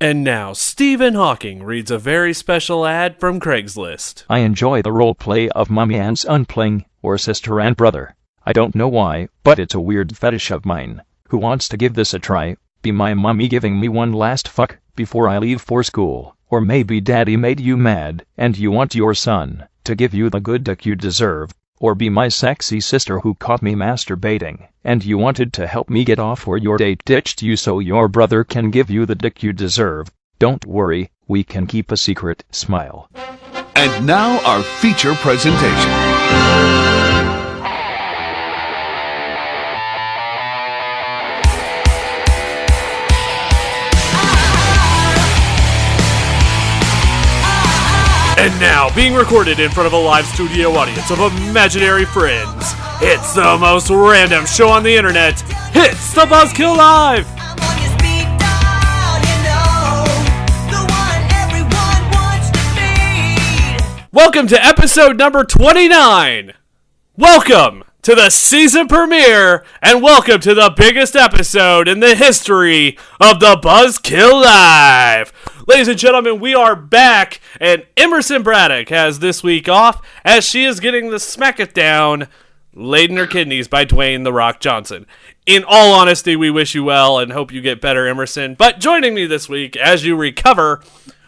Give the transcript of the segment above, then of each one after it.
And now, Stephen Hawking reads a very special ad from Craigslist. I enjoy the role play of mommy and son playing, or sister and brother. I don't know why, but it's a weird fetish of mine. Who wants to give this a try? Be my mommy giving me one last fuck before I leave for school. Or maybe daddy made you mad, and you want your son to give you the good dick you deserve. Or be my sexy sister who caught me masturbating, and you wanted to help me get off, or your date ditched you so your brother can give you the dick you deserve. Don't worry, we can keep a secret. Smile. And now our feature presentation. And now, being recorded in front of a live studio audience of imaginary friends, it's the most random show on the internet. It's the Buzzkill Live! Welcome to episode number 29! Welcome to the season premiere, and welcome to the biggest episode in the history of the Buzzkill Live! Ladies and gentlemen, we are back, and Emerson Braddock has this week off as she is getting the smack it down laid in her kidneys by Dwayne "The Rock" Johnson. In all honesty, we wish you well and hope you get better, Emerson. But joining me this week as you recover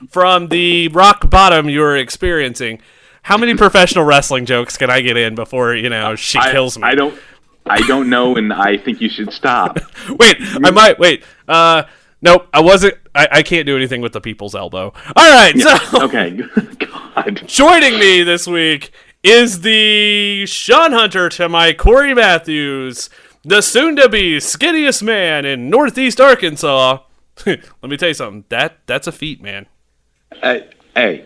from the rock bottom you're experiencing, how many professional wrestling jokes can I get in before, she kills me? I don't know, and I think you should stop. Wait. Nope, I wasn't. I can't do anything with the people's elbow. All right, yeah, so okay. God. Joining me this week is the Sean Hunter to my Corey Matthews, the soon-to-be skinniest man in Northeast Arkansas. Let me tell you something. That's a feat, man. Hey,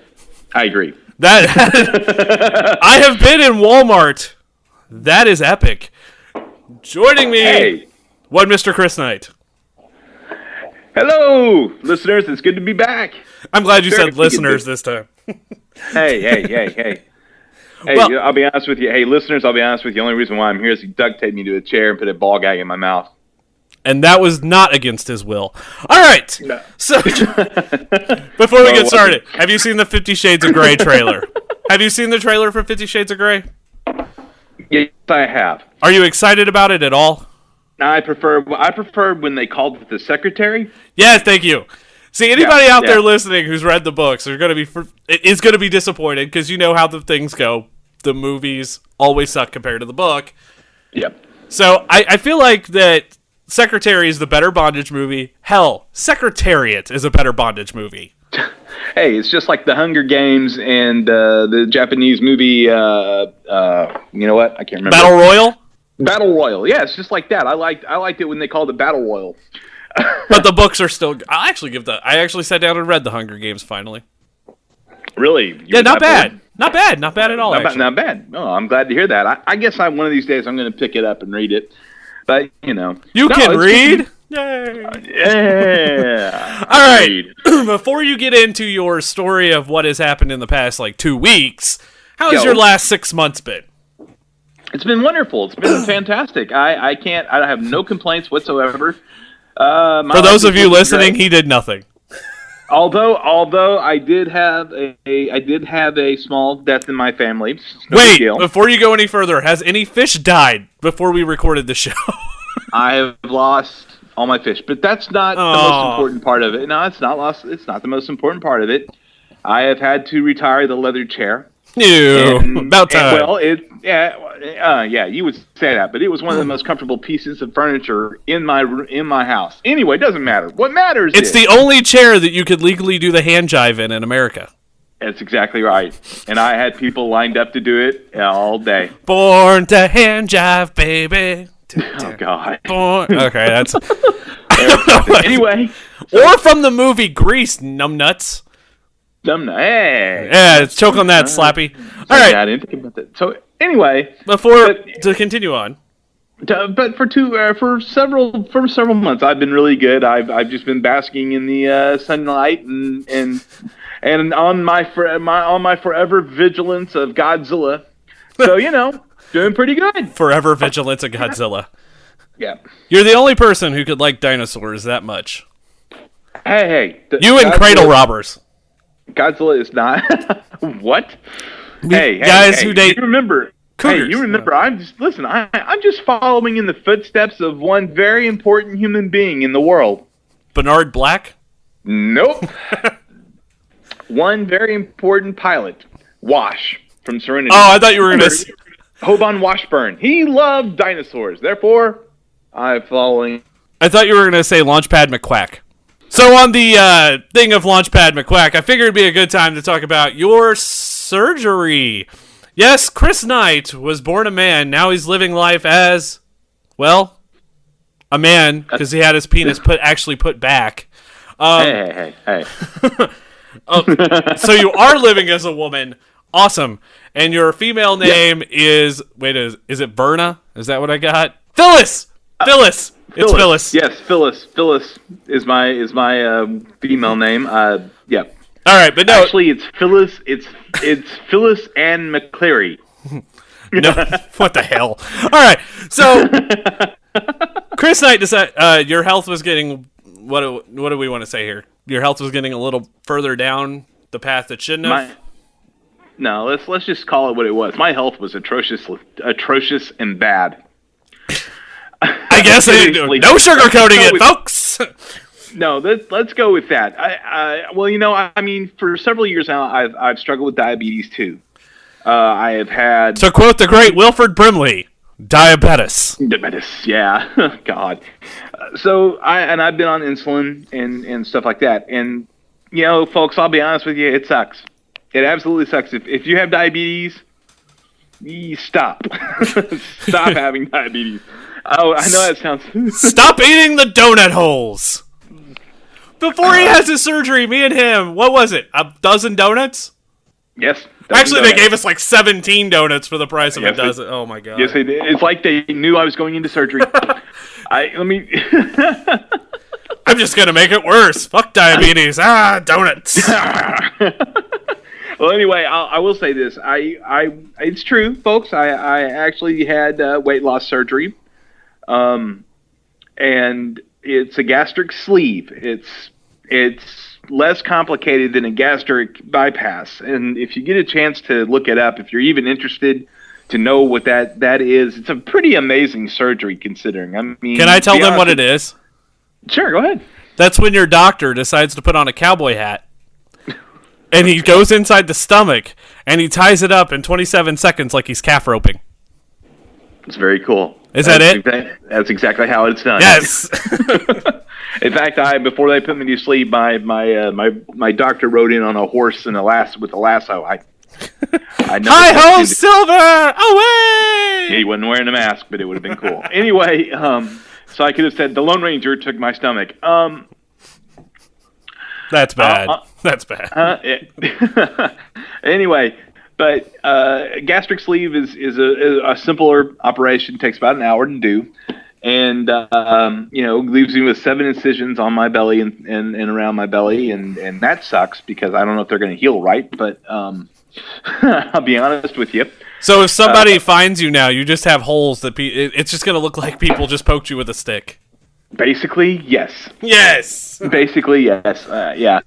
I agree. I have been in Walmart. That is epic. Joining me, Mr. Chris Knight. Hello, listeners. It's good to be back. I'm glad you said listeners this time. Hey. Well, I'll be honest with you. Hey, listeners, I'll be honest with you. The only reason why I'm here is he duct taped me to a chair and put a ball gag in my mouth. And that was not against his will. All right. No. So, before we get started, have you seen the 50 Shades of Grey trailer? Have you seen the trailer for 50 Shades of Grey? Yes, I have. Are you excited about it at all? I prefer when they called it the secretary. Yes, thank you. See, anybody out there listening who's read the books is going to be disappointed because you know how the things go. The movies always suck compared to the book. Yep. So I feel like that Secretary is the better bondage movie. Hell, Secretariat is a better bondage movie. Hey, it's just like the Hunger Games and the Japanese movie. You know what? I can't remember. Battle Royal. Battle Royal. Yeah, it's just like that. I liked it when they called it Battle Royal. But the books are still. I actually sat down and read the Hunger Games finally. Really? Yeah, not bad. Not bad at all. Not bad. No, I'm glad to hear that. I guess one of these days I'm going to pick it up and read it. But you can read. Yay! Yeah. All right. Before you get into your story of what has happened in the past 2 weeks, how has your last 6 months been? It's been wonderful. It's been fantastic. I have no complaints whatsoever. For those of you listening, he did nothing. Although I did have a small death in my family. Wait, before you go any further, has any fish died before we recorded the show? I have lost all my fish, but that's not the most important part of it. No, it's not lost. It's not the most important part of it. I have had to retire the leather chair. About time. You would say that, but it was one of the most comfortable pieces of furniture in my house. Anyway, it doesn't matter. What matters is... It's the only chair that you could legally do the hand jive in America. That's exactly right. And I had people lined up to do it all day. Born to hand jive, baby. Oh, God. Okay, that's... Anyway. Or from the movie Grease, numbnuts. Hey. Yeah, choke on that, Slappy. All right. I didn't think about that. So anyway, to continue on, but for several months, I've been really good. I've just been basking in the sunlight and on my forever vigilance of Godzilla. So doing pretty good. Forever vigilance of Godzilla. Yeah. You're the only person who could like dinosaurs that much. Hey. You and Cradle Robbers. Godzilla is not. What? Hey, guys who date you remember? cougars. Hey, you remember? I'm just following in the footsteps of one very important human being in the world. Bernard Black? Nope. One very important pilot, Wash from Serenity. Oh, I thought you were going to... Hoban Washburn. He loved dinosaurs. Therefore, I'm following. I thought you were going to say Launchpad McQuack. So on the thing of Launchpad McQuack, I figured it'd be a good time to talk about your surgery. Yes, Chris Knight was born a man. Now he's living life as, well, a man because he had his penis actually put back. Hey. So you are living as a woman. Awesome. And your female name is, is it Berna? Is that what I got? Phyllis! Phyllis! It's Phyllis. Yes, Phyllis. Phyllis is my female name. Yeah. All right, but no. Actually, it's Phyllis. It's Phyllis Ann McCleary. No, what the hell? All right, so Chris Knight decided your health was getting what do we want to say here? Your health was getting a little further down the path it shouldn't have. No, let's just call it what it was. My health was atrocious and bad. I guess no sugarcoating it, folks. No, let's go with that. I mean, for several years now, I've struggled with diabetes too. I have had, to quote the great Wilford Brimley, diabetes. Diabetes, yeah, God. So I've been on insulin and stuff like that. And folks, I'll be honest with you, it sucks. It absolutely sucks. If you have diabetes, stop. Stop having diabetes. Oh, I know that sounds... Stop eating the donut holes. Before he has his surgery, me and him, what was it? A dozen donuts? Yes. Actually, they gave us like 17 donuts for the price of a dozen. Oh my god. Yes, they did. It's like they knew I was going into surgery. I'm just gonna make it worse. Fuck diabetes. Donuts. Well, anyway, I will say this. It's true, folks. I actually had weight loss surgery. And it's a gastric sleeve. It's less complicated than a gastric bypass. And if you get a chance to look it up, if you're even interested to know what that is, it's a pretty amazing surgery considering. I mean, can I tell them what it is? Sure, go ahead. That's when your doctor decides to put on a cowboy hat. And he goes inside the stomach and he ties it up in 27 seconds like he's calf roping. It's very cool. Is that it? That's exactly how it's done. Yes. In fact, before they put me to sleep, my doctor rode in on a horse with a lasso. I Hi ho, Silver! Away! He wasn't wearing a mask, but it would have been cool. Anyway, so I could have said the Lone Ranger took my stomach. That's bad. That's bad. Anyway. But gastric sleeve is a simpler operation. Takes about an hour to do, and leaves me with 7 incisions on my belly and around my belly, and that sucks because I don't know if they're going to heal right. But I'll be honest with you. So if somebody finds you now, you just have holes that it's just going to look like people just poked you with a stick. Basically, yes. Yes. Basically, yes. Yeah.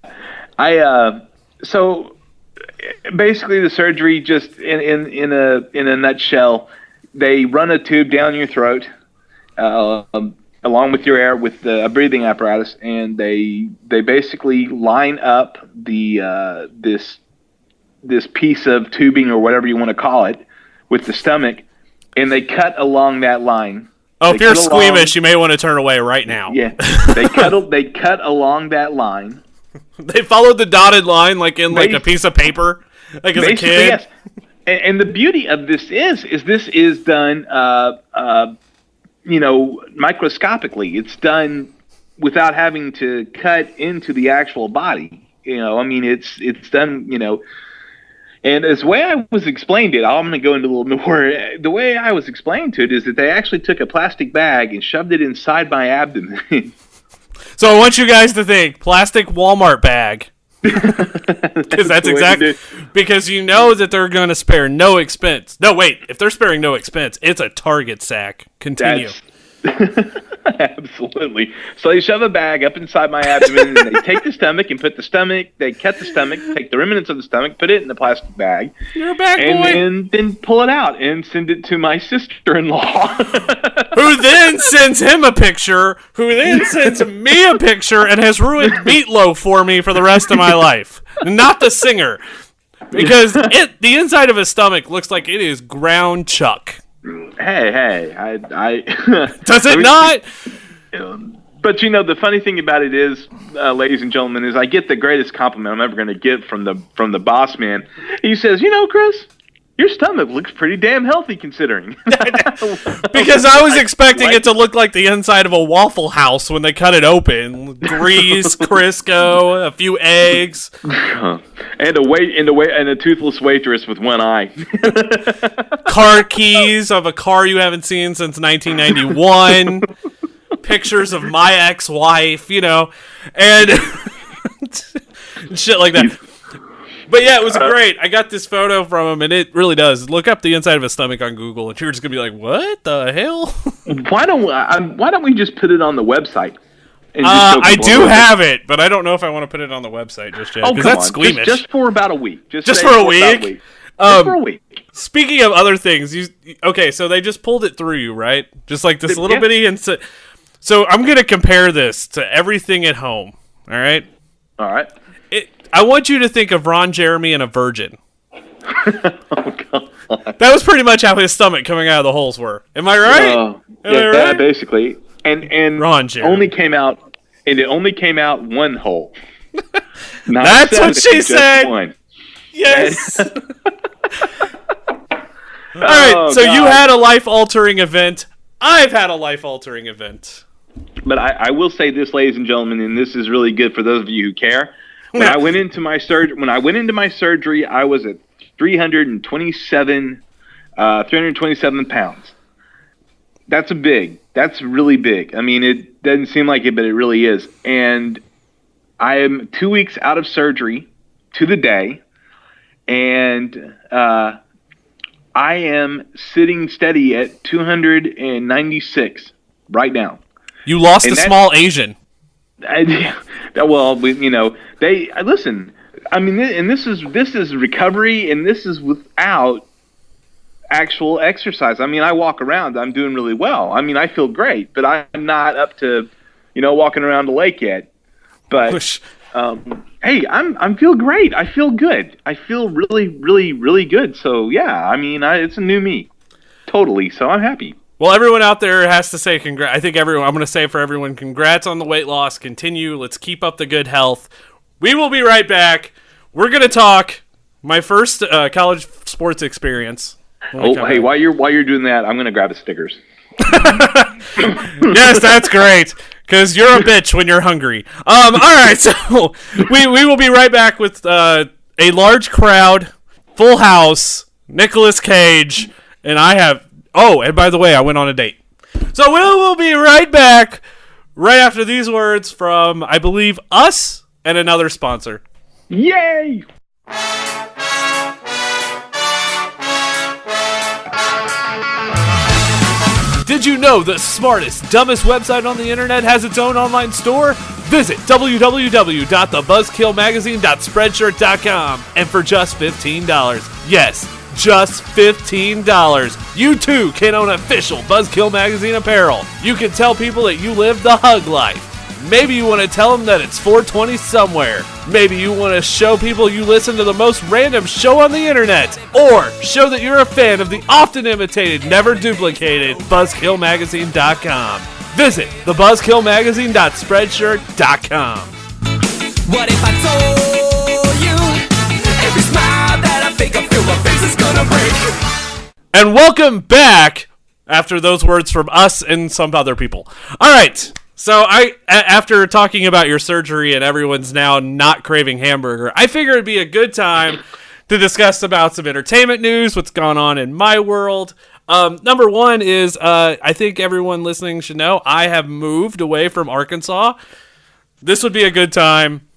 So. Basically, the surgery, just in a nutshell, they run a tube down your throat, along with your air with a breathing apparatus, and they basically line up this piece of tubing or whatever you want to call it with the stomach, and they cut along that line. Oh, if you're squeamish, you may want to turn away right now. Yeah, they cut along that line. They followed the dotted line like in like a piece of paper, like as a kid. Yes. And the beauty of this is this is done, microscopically. It's done without having to cut into the actual body. It's done. And as the way I was explained it, I'm going to go into a little more. The way I was explained to it is that they actually took a plastic bag and shoved it inside my abdomen. So I want you guys to think plastic Walmart bag. Because that's exactly because you know that they're going to spare no expense. No, wait, if they're sparing no expense, it's a Target sack. Continue. Absolutely. So they shove a bag up inside my abdomen, and they take the stomach and put the stomach. They cut the stomach, take the remnants of the stomach, put it in the plastic bag. You're a bag boy. And then pull it out and send it to my sister-in-law, who then sends him a picture, who then sends me a picture, and has ruined Meatloaf for me for the rest of my life. Not the singer, because the inside of his stomach looks like it is ground chuck. Hey, I Does it not? But the funny thing about it is, ladies and gentlemen, is I get the greatest compliment I'm ever going to get from the boss man. He says, Chris, your stomach looks pretty damn healthy considering. Because I was expecting it to look like the inside of a Waffle House when they cut it open. Grease, Crisco, a few eggs. And a toothless waitress with one eye. Car keys of a car you haven't seen since 1991. Pictures of my ex-wife, and shit like that. But yeah, it was great. I got this photo from him, and it really does. Look up the inside of his stomach on Google, and you're just gonna be like, "What the hell?" Why don't we just put it on the website? I do have it, but I don't know if I want to put it on the website just yet. Because that's squeamish. Just for about a week. Just for a week. Just for a week. Speaking of other things, so they just pulled it through you, right? Just like this little bitty, and so I'm gonna compare this to everything at home. All right. All right. I want you to think of Ron Jeremy and a virgin. Oh, God. That was pretty much how his stomach coming out of the holes were. Am I right? Yeah, basically. And Ron Jeremy only came out one hole. That's what she said. One. Yes. All right. So God. You had a life-altering event. I've had a life-altering event. But I will say this, ladies and gentlemen, and this is really good for those of you who care. When I went into my surgery, I was at 327 pounds. That's really big. I mean, it doesn't seem like it, but it really is. And I am 2 weeks out of surgery to the day, and I am sitting steady at 296 right now. You lost a small Asian. Well, listen. I mean, and this is recovery, and this is without actual exercise. I mean, I walk around. I'm doing really well. I mean, I feel great, but I'm not up to, walking around the lake yet. But hey, I'm feel great. I feel good. I feel really, really, really good. So yeah, I mean, it's a new me, totally. So I'm happy. Well, everyone out there has to say congrats. I think I'm going to say for everyone, congrats on the weight loss. Continue. Let's keep up the good health. We will be right back. We're going to talk my first college sports experience. Hey, while you're doing that, I'm going to grab the stickers. Yes, that's great. Because you're a bitch when you're hungry. All right, so we will be right back with a large crowd, full house, Nicolas Cage, and I have... Oh, and by the way, I went on a date. So we will be right back right after these words from, I believe, us and another sponsor. Yay! Did you know the smartest, dumbest website on the internet has its own online store? Visit www.thebuzzkillmagazine.spreadshirt.com, and for just $15, yes, just $15, you too can own official Buzzkill Magazine apparel. You can tell people that you live the hug life. Maybe you want to tell them that it's 420 somewhere. Maybe you want to show people you listen to the most random show on the internet. Or show that you're a fan of the often imitated, never duplicated BuzzkillMagazine.com. Visit thebuzzkillmagazine.spreadshirt.com. What if I told you every smile that I fake, I feel my face is gonna break? And welcome back after those words from us and some other people. All right. So after talking about your surgery and everyone's now not craving hamburger, I figured it'd be a good time to discuss about some entertainment news, what's gone on in my world. Number one is, I think everyone listening should know, I have moved away from Arkansas. This would be a good time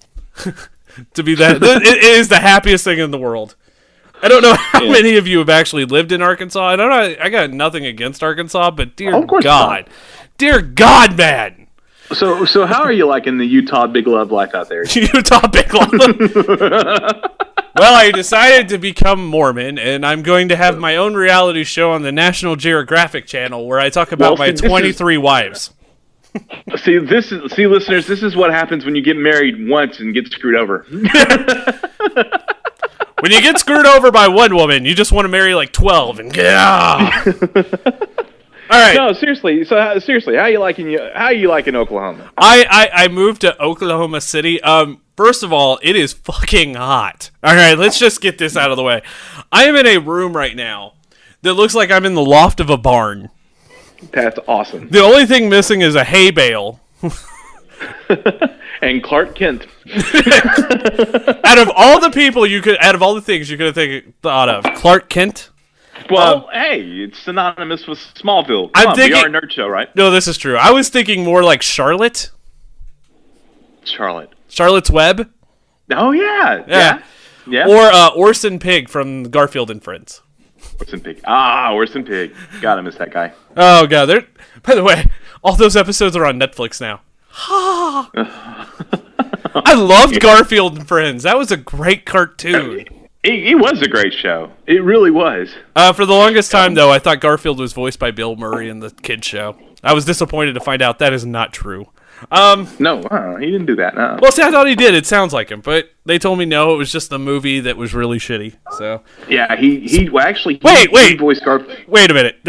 to be that. It is the happiest thing in the world. I don't know how many of you have actually lived in Arkansas. I don't know. I got nothing against Arkansas, but dear God, man. So how are you liking the Utah Big Love life out there? Utah Big Love. Well, I decided to become Mormon, and I'm going to have my own reality show on the National Geographic Channel where I talk about my 23 wives. See, listeners, this is what happens when you get married once and get screwed over. When you get screwed over by one woman, you just want to marry like 12 and yeah. All right. No, seriously. So seriously, how are you liking Oklahoma? I moved to Oklahoma City. First of all, it is fucking hot. All right, let's just get this out of the way. I am in a room right now that looks like I'm in the loft of a barn. That's awesome. The only thing missing is a hay bale. And Clark Kent. Out of all the things you could have thought of, Clark Kent. Well, hey, it's synonymous with Smallville. We are a nerd show, right? No, this is true. I was thinking more like Charlotte. Charlotte's Web. Oh yeah. Or Orson Pig from Garfield and Friends. Orson Pig. God, I miss that guy. Oh god, by the way, all those episodes are on Netflix now. I loved Garfield and Friends. That was a great cartoon. It was a great show. It really was. For the longest time, though, I thought Garfield was voiced by Bill Murray in the kids show. I was disappointed to find out that is not true. No, he didn't do that. No. Well, see, I thought he did. It sounds like him, but they told me no. It was just the movie that was really shitty. So yeah, he voiced Garfield. Wait a minute.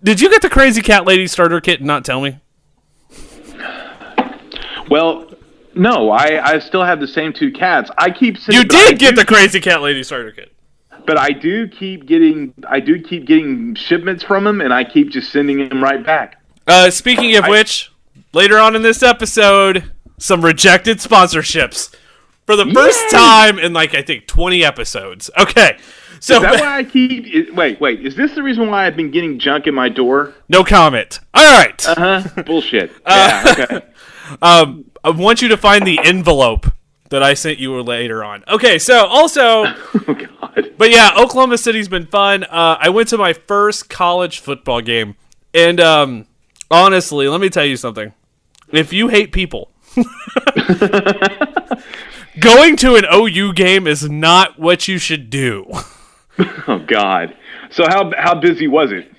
Did you get the Crazy Cat Lady starter kit and not tell me? Well, no, I still have the same two cats. You did get the Crazy Cat Lady starter kit. But I do keep getting shipments from them, and I keep just sending them right back. Speaking of which, later on in this episode, some rejected sponsorships for the first time in I think 20 episodes. Okay. So is that why I keep... Wait. Is this the reason why I've been getting junk in my door? No comment. All right. Bullshit. Yeah, okay. I want you to find the envelope that I sent you later on. Okay, so also... Oh, God. But yeah, Oklahoma City's been fun. I went to my first college football game. And honestly, let me tell you something. If you hate people... going to an OU game is not what you should do. Oh, God. So how busy was it?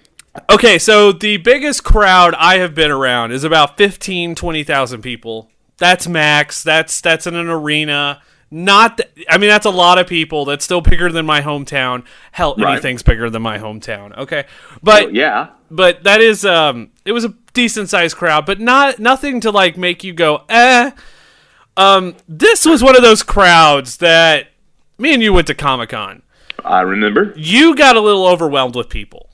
Okay, so the biggest crowd I have been around is about 20,000 people. That's max. That's in an arena. That's a lot of people. That's still bigger than my hometown. Hell, anything's bigger than my hometown. Okay, but yeah. But that is it was a decent sized crowd, but nothing to make you go eh. This was one of those crowds that me and you went to Comic-Con. I remember. You got a little overwhelmed with people.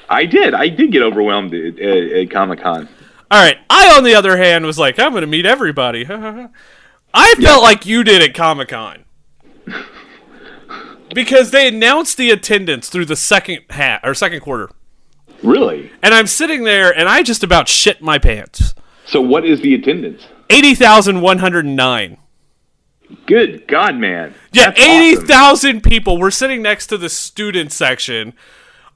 I did get overwhelmed at Comic-Con. All right. I, on the other hand, was like, I'm going to meet everybody. I felt like you did at Comic-Con. Because they announced the attendance through the second quarter. Really? And I'm sitting there, and I just about shit my pants. So what is the attendance? 80,109. Good God, man. Yeah, 80,000 people. We're sitting next to the student section.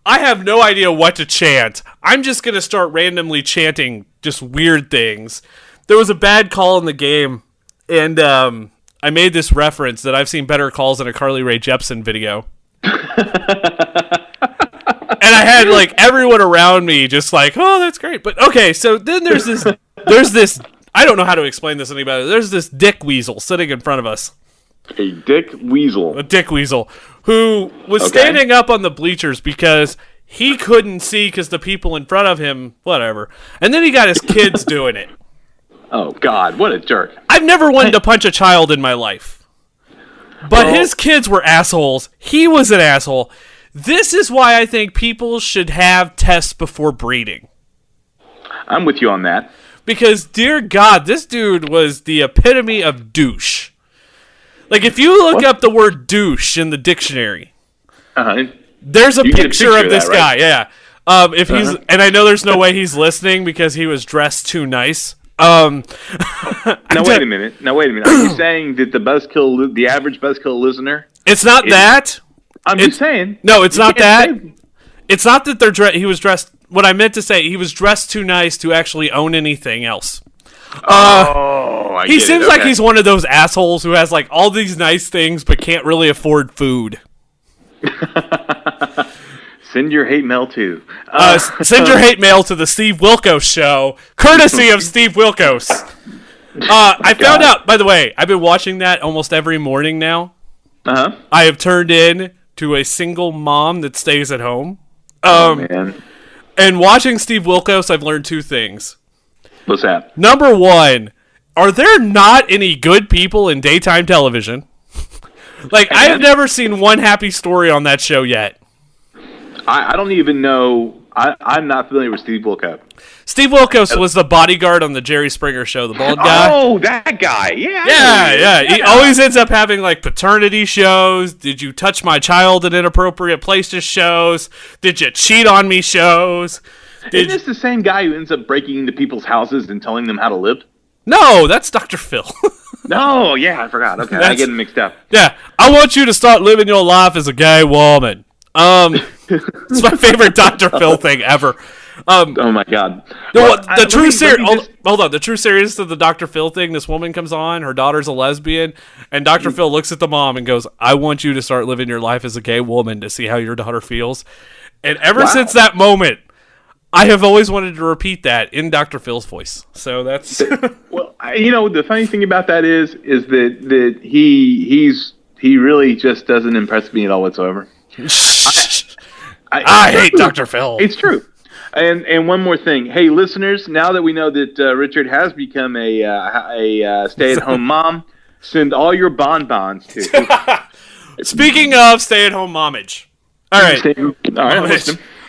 I have no idea what to chant. I'm just going to start randomly chanting just weird things. There was a bad call in the game, and I made this reference that I've seen better calls in a Carly Rae Jepsen video. And I had everyone around me just oh, that's great. But okay, so then there's this I don't know how to explain this to anybody. There's this dick weasel sitting in front of us. A dick weasel. A dick weasel who was standing up on the bleachers because he couldn't see because the people in front of him, whatever. And then he got his kids doing it. Oh, God, what a jerk. I've never wanted to punch a child in my life. But his kids were assholes. He was an asshole. This is why I think people should have tests before breeding. I'm with you on that. Because, dear God, this dude was the epitome of douche. If you look up the word douche in the dictionary, there's a picture of this guy. Yeah. If he's, and I know there's no way he's listening because he was dressed too nice. Now wait a minute. Are you saying that the average buzzkill listener? It's not that. I'm just saying. No, it's not that. say- It's not that he was dressed. What I meant to say, he was dressed too nice to actually own anything else. He seems like he's one of those assholes who has like all these nice things but can't really afford food. Send your hate mail too. Send your hate mail to the Steve Wilkos Show, courtesy of Steve Wilkos. I found out, by the way, I've been watching that almost every morning now. Uh-huh. I have turned in to a single mom that stays at home. Man. And watching Steve Wilkos, I've learned two things. What's that? Number one, are there not any good people in daytime television? Like, I have never seen one happy story on that show yet. I don't even know. I'm not familiar with Steve Wilkos. Steve Wilkos was the bodyguard on the Jerry Springer Show, the bald guy. Oh, that guy. Yeah. Yeah. He always ends up having, like, paternity shows. Did you touch my child in inappropriate places shows? Did you cheat on me shows? Isn't this the same guy who ends up breaking into people's houses and telling them how to live? No, that's Dr. Phil. No, yeah, I forgot. Okay, I get them mixed up. Yeah, I want you to start living your life as a gay woman. It's my favorite Dr. Phil thing ever. Oh my God! The true series. Hold on. The true series of the Dr. Phil thing. This woman comes on. Her daughter's a lesbian, and Dr. Phil looks at the mom and goes, "I want you to start living your life as a gay woman to see how your daughter feels." And ever since that moment, I have always wanted to repeat that in Dr. Phil's voice. So that's well, the funny thing about that is that he really just doesn't impress me at all whatsoever. I hate Dr. Phil. It's true. And one more thing. Hey, listeners, now that we know that Richard has become a stay-at-home mom, send all your bonbons to. Speaking of stay-at-home momage. All right.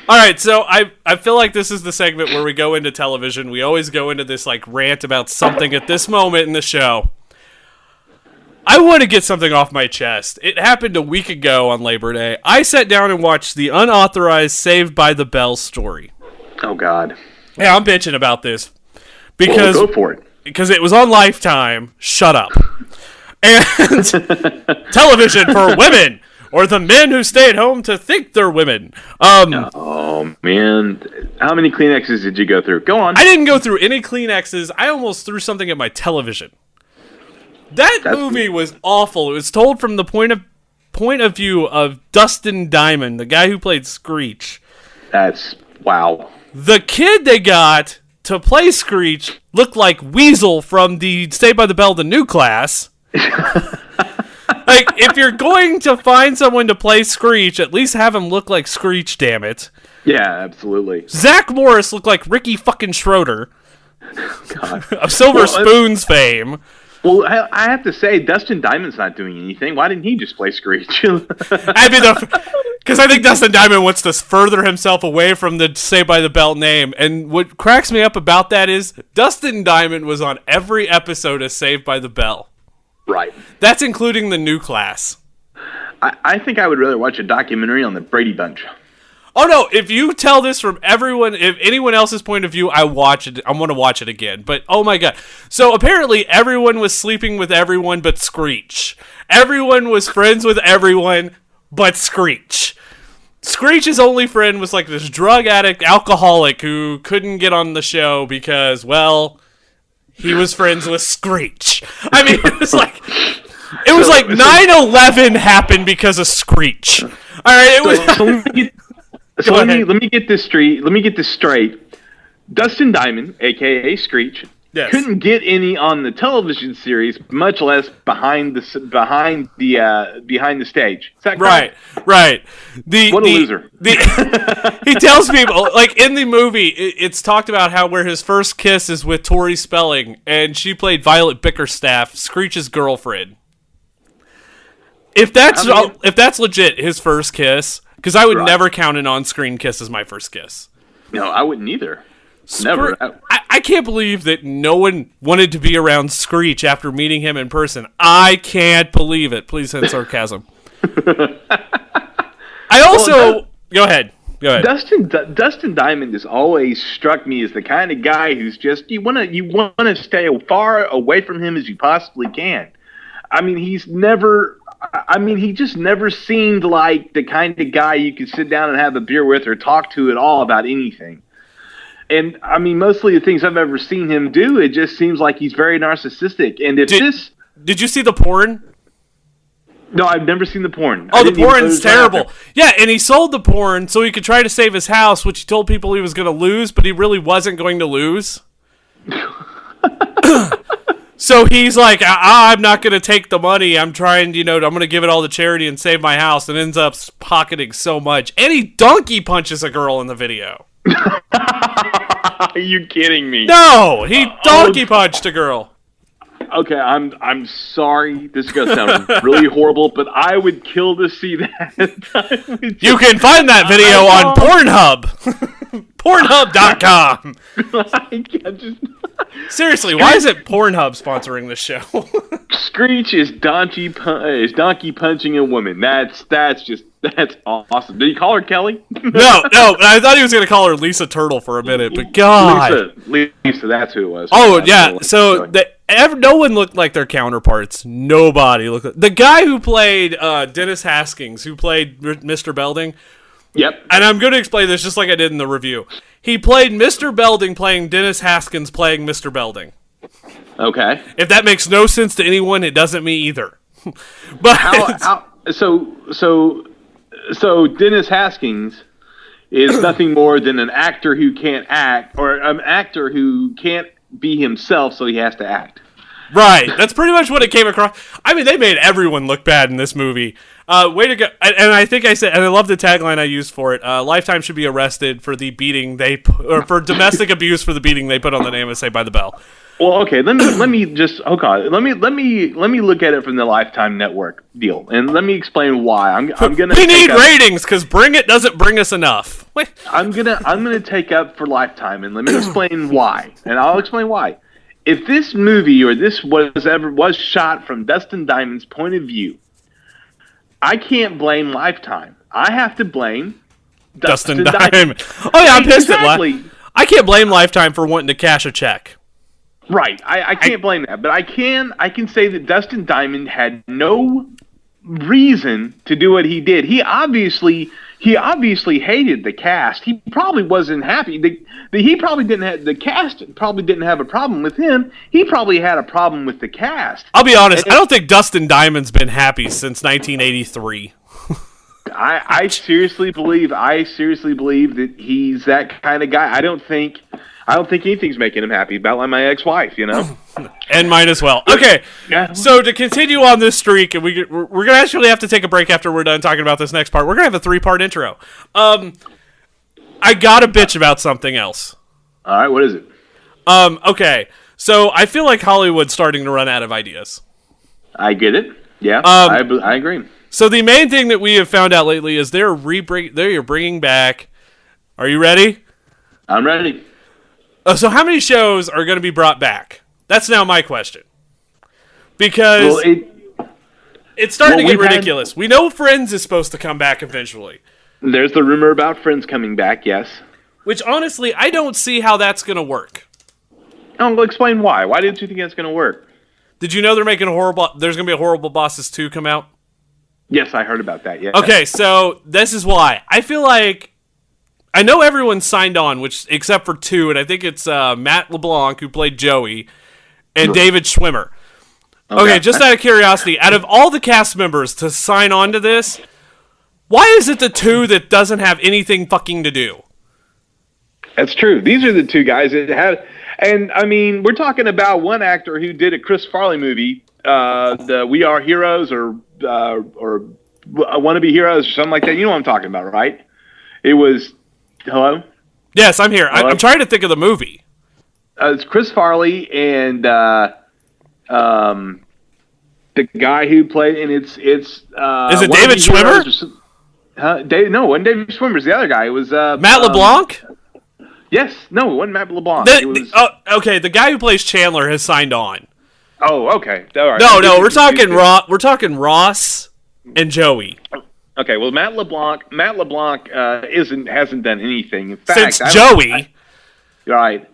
All right, so I feel like this is the segment where we go into television. We always go into this like rant about something at this moment in the show. I want to get something off my chest. It happened a week ago on Labor Day. I sat down and watched the unauthorized Saved by the Bell story. Oh, God. Yeah, I'm bitching about this. Because, go for it. Because it was on Lifetime. Shut up. And television for women. Or the men who stay at home to think they're women. Oh, man. How many Kleenexes did you go through? Go on. I didn't go through any Kleenexes. I almost threw something at my television. That movie was awful. It was told from the point of view of Dustin Diamond, the guy who played Screech. That's wow. The kid they got to play Screech looked like Weasel from the Saved by the Bell, the new class. Like, if you're going to find someone to play Screech, at least have him look like Screech, damn it. Yeah, absolutely. Zach Morris looked like Ricky fucking Schroeder. God. Of Silver Spoon's fame. Well, I have to say, Dustin Diamond's not doing anything. Why didn't he just play Screech? I mean, because I think Dustin Diamond wants to further himself away from the Saved by the Bell name. And what cracks me up about that is Dustin Diamond was on every episode of Saved by the Bell. Right. That's including the new class. I think I would rather watch a documentary on the Brady Bunch. Oh no! If you tell this from anyone else's point of view, I watch it. I want to watch it again. But oh my god! So apparently, everyone was sleeping with everyone but Screech. Everyone was friends with everyone but Screech. Screech's only friend was like this drug addict, alcoholic who couldn't get on the show because, well, he was friends with Screech. I mean, it was like 9/11 happened because of Screech. All right, it was. So let me get this straight. Let me get this straight. Dustin Diamond, aka Screech, couldn't get any on the television series, much less behind the stage. Is that correct? Right. What a loser. He tells people, like in the movie, it's talked about how where his first kiss is with Tori Spelling, and she played Violet Bickerstaff, Screech's girlfriend. If that's legit, his first kiss. Because I would never count an on-screen kiss as my first kiss. No, I wouldn't either. Never. I can't believe that no one wanted to be around Screech after meeting him in person. I can't believe it. Please send sarcasm. I also... Go ahead. Dustin Diamond has always struck me as the kind of guy who's just... You want to stay far away from him as you possibly can. I mean, he's never... I mean, he just never seemed like the kind of guy you could sit down and have a beer with or talk to at all about anything. And I mean, mostly the things I've ever seen him do, it just seems like he's very narcissistic. And if did you see the porn? No, I've never seen the porn. Oh, the porn's terrible. Yeah, and he sold the porn so he could try to save his house, which he told people he was going to lose, but he really wasn't going to lose. So he's like, I'm not going to take the money. I'm trying, I'm going to give it all to charity and save my house, and ends up pocketing so much. And he donkey punches a girl in the video. Are you kidding me? No, he donkey punched a girl. Okay, I'm sorry. This is gonna sound really horrible, but I would kill to see that. You can find that video on Pornhub. Pornhub.com. Seriously, why isn't Pornhub sponsoring this show? Screech is donkey punching a woman. That's awesome. Did he call her Kelly? No. I thought he was going to call her Lisa Turtle for a minute, but God. Lisa, that's who it was. Oh, yeah. So no one looked like their counterparts. Nobody looked like... The guy who played Dennis Haskins, who played Mr. Belding... Yep. And I'm going to explain this just like I did in the review. He played Mr. Belding playing Dennis Haskins playing Mr. Belding. Okay. If that makes no sense to anyone, it doesn't me either. But So Dennis Haskins is nothing more than an actor who can't act, or an actor who can't be himself, so he has to act. Right. That's pretty much what it came across. I mean, they made everyone look bad in this movie. Way to go. And I think I said, and I love the tagline I used for it, Lifetime should be arrested for the beating or for domestic abuse for the beating they put on the name of Saved by the Bell. Well, okay, let me just let me look at it from the Lifetime Network deal, and let me explain why. I'm gonna. We need ratings because Bring It doesn't bring us enough. I'm gonna take up for Lifetime, and let me explain why, and I'll explain why. If this movie or this was shot from Dustin Diamond's point of view, I can't blame Lifetime. I have to blame Dustin Diamond. Oh yeah, I'm pissed at I can't blame Lifetime for wanting to cash a check. Right, I can't blame that, but I can say that Dustin Diamond had no reason to do what he did. He obviously hated the cast. He probably wasn't happy. The cast probably didn't have a problem with him. He probably had a problem with the cast. I'll be honest. I don't think Dustin Diamond's been happy since 1983. I seriously believe that he's that kind of guy. I don't think anything's making him happy about like my ex-wife, And mine as well. Okay, yeah. So to continue on this streak, and we're going to actually have to take a break after we're done talking about this next part. We're going to have a 3-part intro. I got a bitch about something else. All right, what is it? Okay, so I feel like Hollywood's starting to run out of ideas. I get it. Yeah, I agree. So the main thing that we have found out lately is they're bringing back... Are you ready? I'm ready. So how many shows are going to be brought back? That's now my question. Because it's starting to get ridiculous. We know Friends is supposed to come back eventually. There's the rumor about Friends coming back, yes. Which, honestly, I don't see how that's going to work. Oh, well, explain why. Why didn't you think that's going to work? Did you know there's going to be a Horrible Bosses 2 come out? Yes, I heard about that, yeah. Okay, so this is why. I feel like I know everyone signed on, except for 2, and I think it's Matt LeBlanc, who played Joey, and David Schwimmer. Okay, just out of curiosity, out of all the cast members to sign on to this, why is it the 2 that doesn't have anything fucking to do? That's true. These are the 2 guys that had... And, I mean, we're talking about one actor who did a Chris Farley movie, the We Are Heroes, or Wannabe Heroes, or something like that. You know what I'm talking about, right? It was... Hello? Yes, I'm here. I'm trying to think of the movie. It's Chris Farley and the guy who played, and it's is it David Schwimmer? No, it wasn't David Schwimmer. It's the other guy. It was Matt LeBlanc? Yes. No, it wasn't Matt LeBlanc. Okay, the guy who plays Chandler has signed on. Oh, okay. All right. No, we're talking Ross and Joey. Okay, well, Matt LeBlanc hasn't done anything. In fact, since Joey. Right.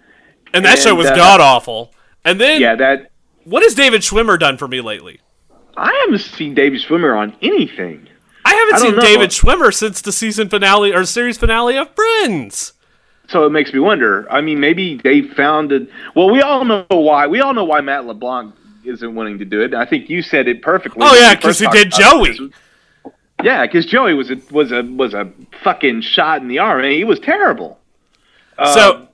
And that show was god awful. And then what has David Schwimmer done for me lately? I haven't seen David Schwimmer on anything. I haven't I don't seen know. David Schwimmer since the season finale or series finale of Friends. So it makes me wonder. I mean, maybe they found it. Well, we all know why. We all know why Matt LeBlanc isn't wanting to do it. I think you said it perfectly. Oh when yeah, we because first he did talked about Joey. this. Yeah, because Joey was a fucking shot in the arm. I mean, he was terrible. So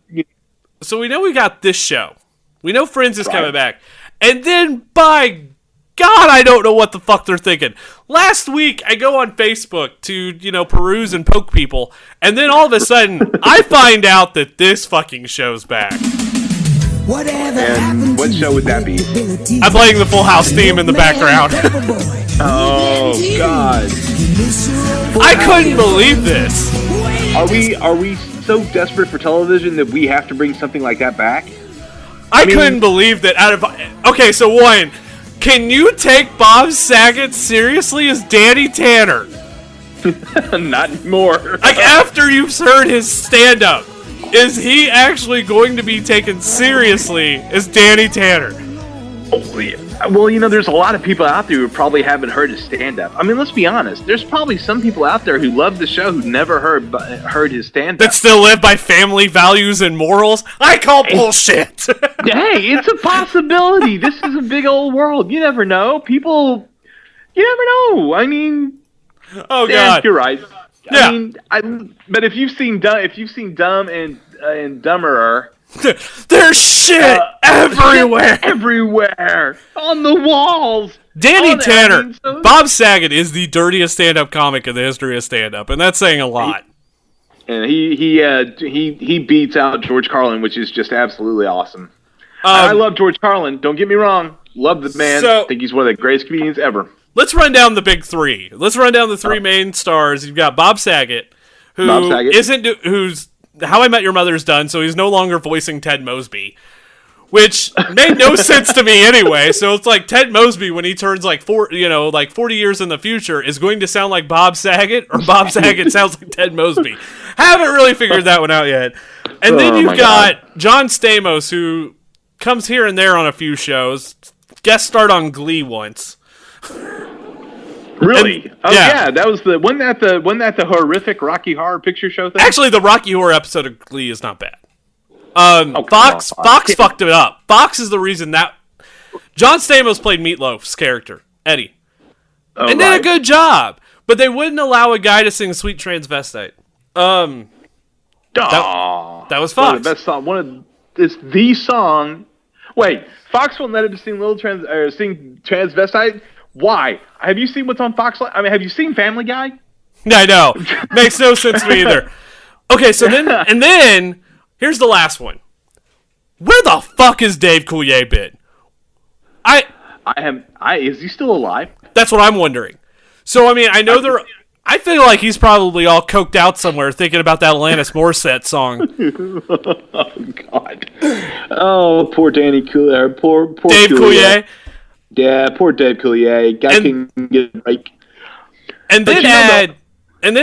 we know we got this show. We know Friends is coming back. And then, by God, I don't know what the fuck they're thinking. Last week, I go on Facebook to, peruse and poke people. And then all of a sudden, I find out that this fucking show's back. And what show would that be? I'm playing the Full House theme in the background. Oh, God. I couldn't believe this. Are we so desperate for television that we have to bring something like that back? I couldn't believe that Okay, so one, can you take Bob Saget seriously as Danny Tanner? Not anymore. Like, after you've heard his stand-up, is he actually going to be taken seriously as Danny Tanner? Well, there's a lot of people out there who probably haven't heard his stand-up. I mean, let's be honest. There's probably some people out there who love the show who never heard his stand-up. That still live by family values and morals? I call bullshit! Hey, it's a possibility. This is a big old world. You never know. You never know. I mean, oh yeah, God, you're right. Yeah. But if you've seen Dumb and Dumberer, there's shit everywhere. Everywhere on the walls. Danny Tanner, Bob Saget is the dirtiest stand-up comic in the history of stand-up, and that's saying a lot. And he beats out George Carlin, which is just absolutely awesome. I love George Carlin. Don't get me wrong. Love the man. Think he's one of the greatest comedians ever. Let's run down the big three. Let's run down the three main stars. You've got Bob Saget, who's How I Met Your Mother's done, so he's no longer voicing Ted Mosby, which made no sense to me anyway. So it's like Ted Mosby, when he turns like 40 years in the future, is going to sound like Bob Saget, or Bob Saget sounds like Ted Mosby. Haven't really figured that one out yet. And then you've got John Stamos, who comes here and there on a few shows. Guest starred on Glee once. Really? Yeah, that was wasn't that the horrific Rocky Horror Picture Show thing? Actually, the Rocky Horror episode of Glee is not bad. Fox fucked it up. Fox is the reason that John Stamos played Meatloaf's character, Eddie, and did a good job. But they wouldn't allow a guy to sing "Sweet Transvestite." That was Fox. The best song. It's the song. Wait, Fox won't let him sing sing Transvestite. Why? Have you seen what's on Fox? I mean, have you seen Family Guy? I know. Makes no sense to me either. Okay, so then here's the last one. Where the fuck is Dave Coulier been? Is he still alive? That's what I'm wondering. So I mean, I know I feel like he's probably all coked out somewhere thinking about that Alanis Morissette song. Oh God. Oh, poor Danny Coulier. Poor Dave Coulier. Yeah, poor Dave Coulier. Guy can get a break. And then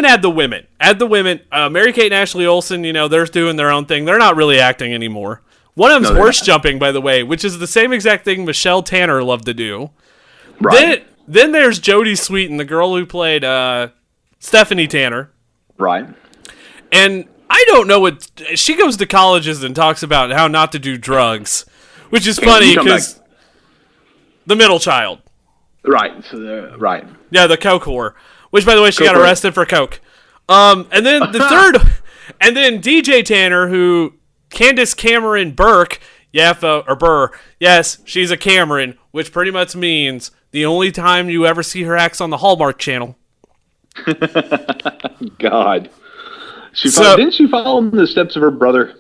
add the women. Add the women. Mary-Kate and Ashley Olsen, they're doing their own thing. They're not really acting anymore. One of them's horse jumping, by the way, which is the same exact thing Michelle Tanner loved to do. Right. Then there's Jodie Sweetin, the girl who played Stephanie Tanner. Right. And I don't know she goes to colleges and talks about how not to do drugs, which is funny because the middle child. Right. So right. Yeah, the coke whore. Which, by the way, she got arrested for coke. And then the third, and then DJ Tanner, who Candace Cameron Burke, Burr, yes, she's a Cameron, which pretty much means the only time you ever see her acts on the Hallmark Channel. God. Didn't she follow in the steps of her brother?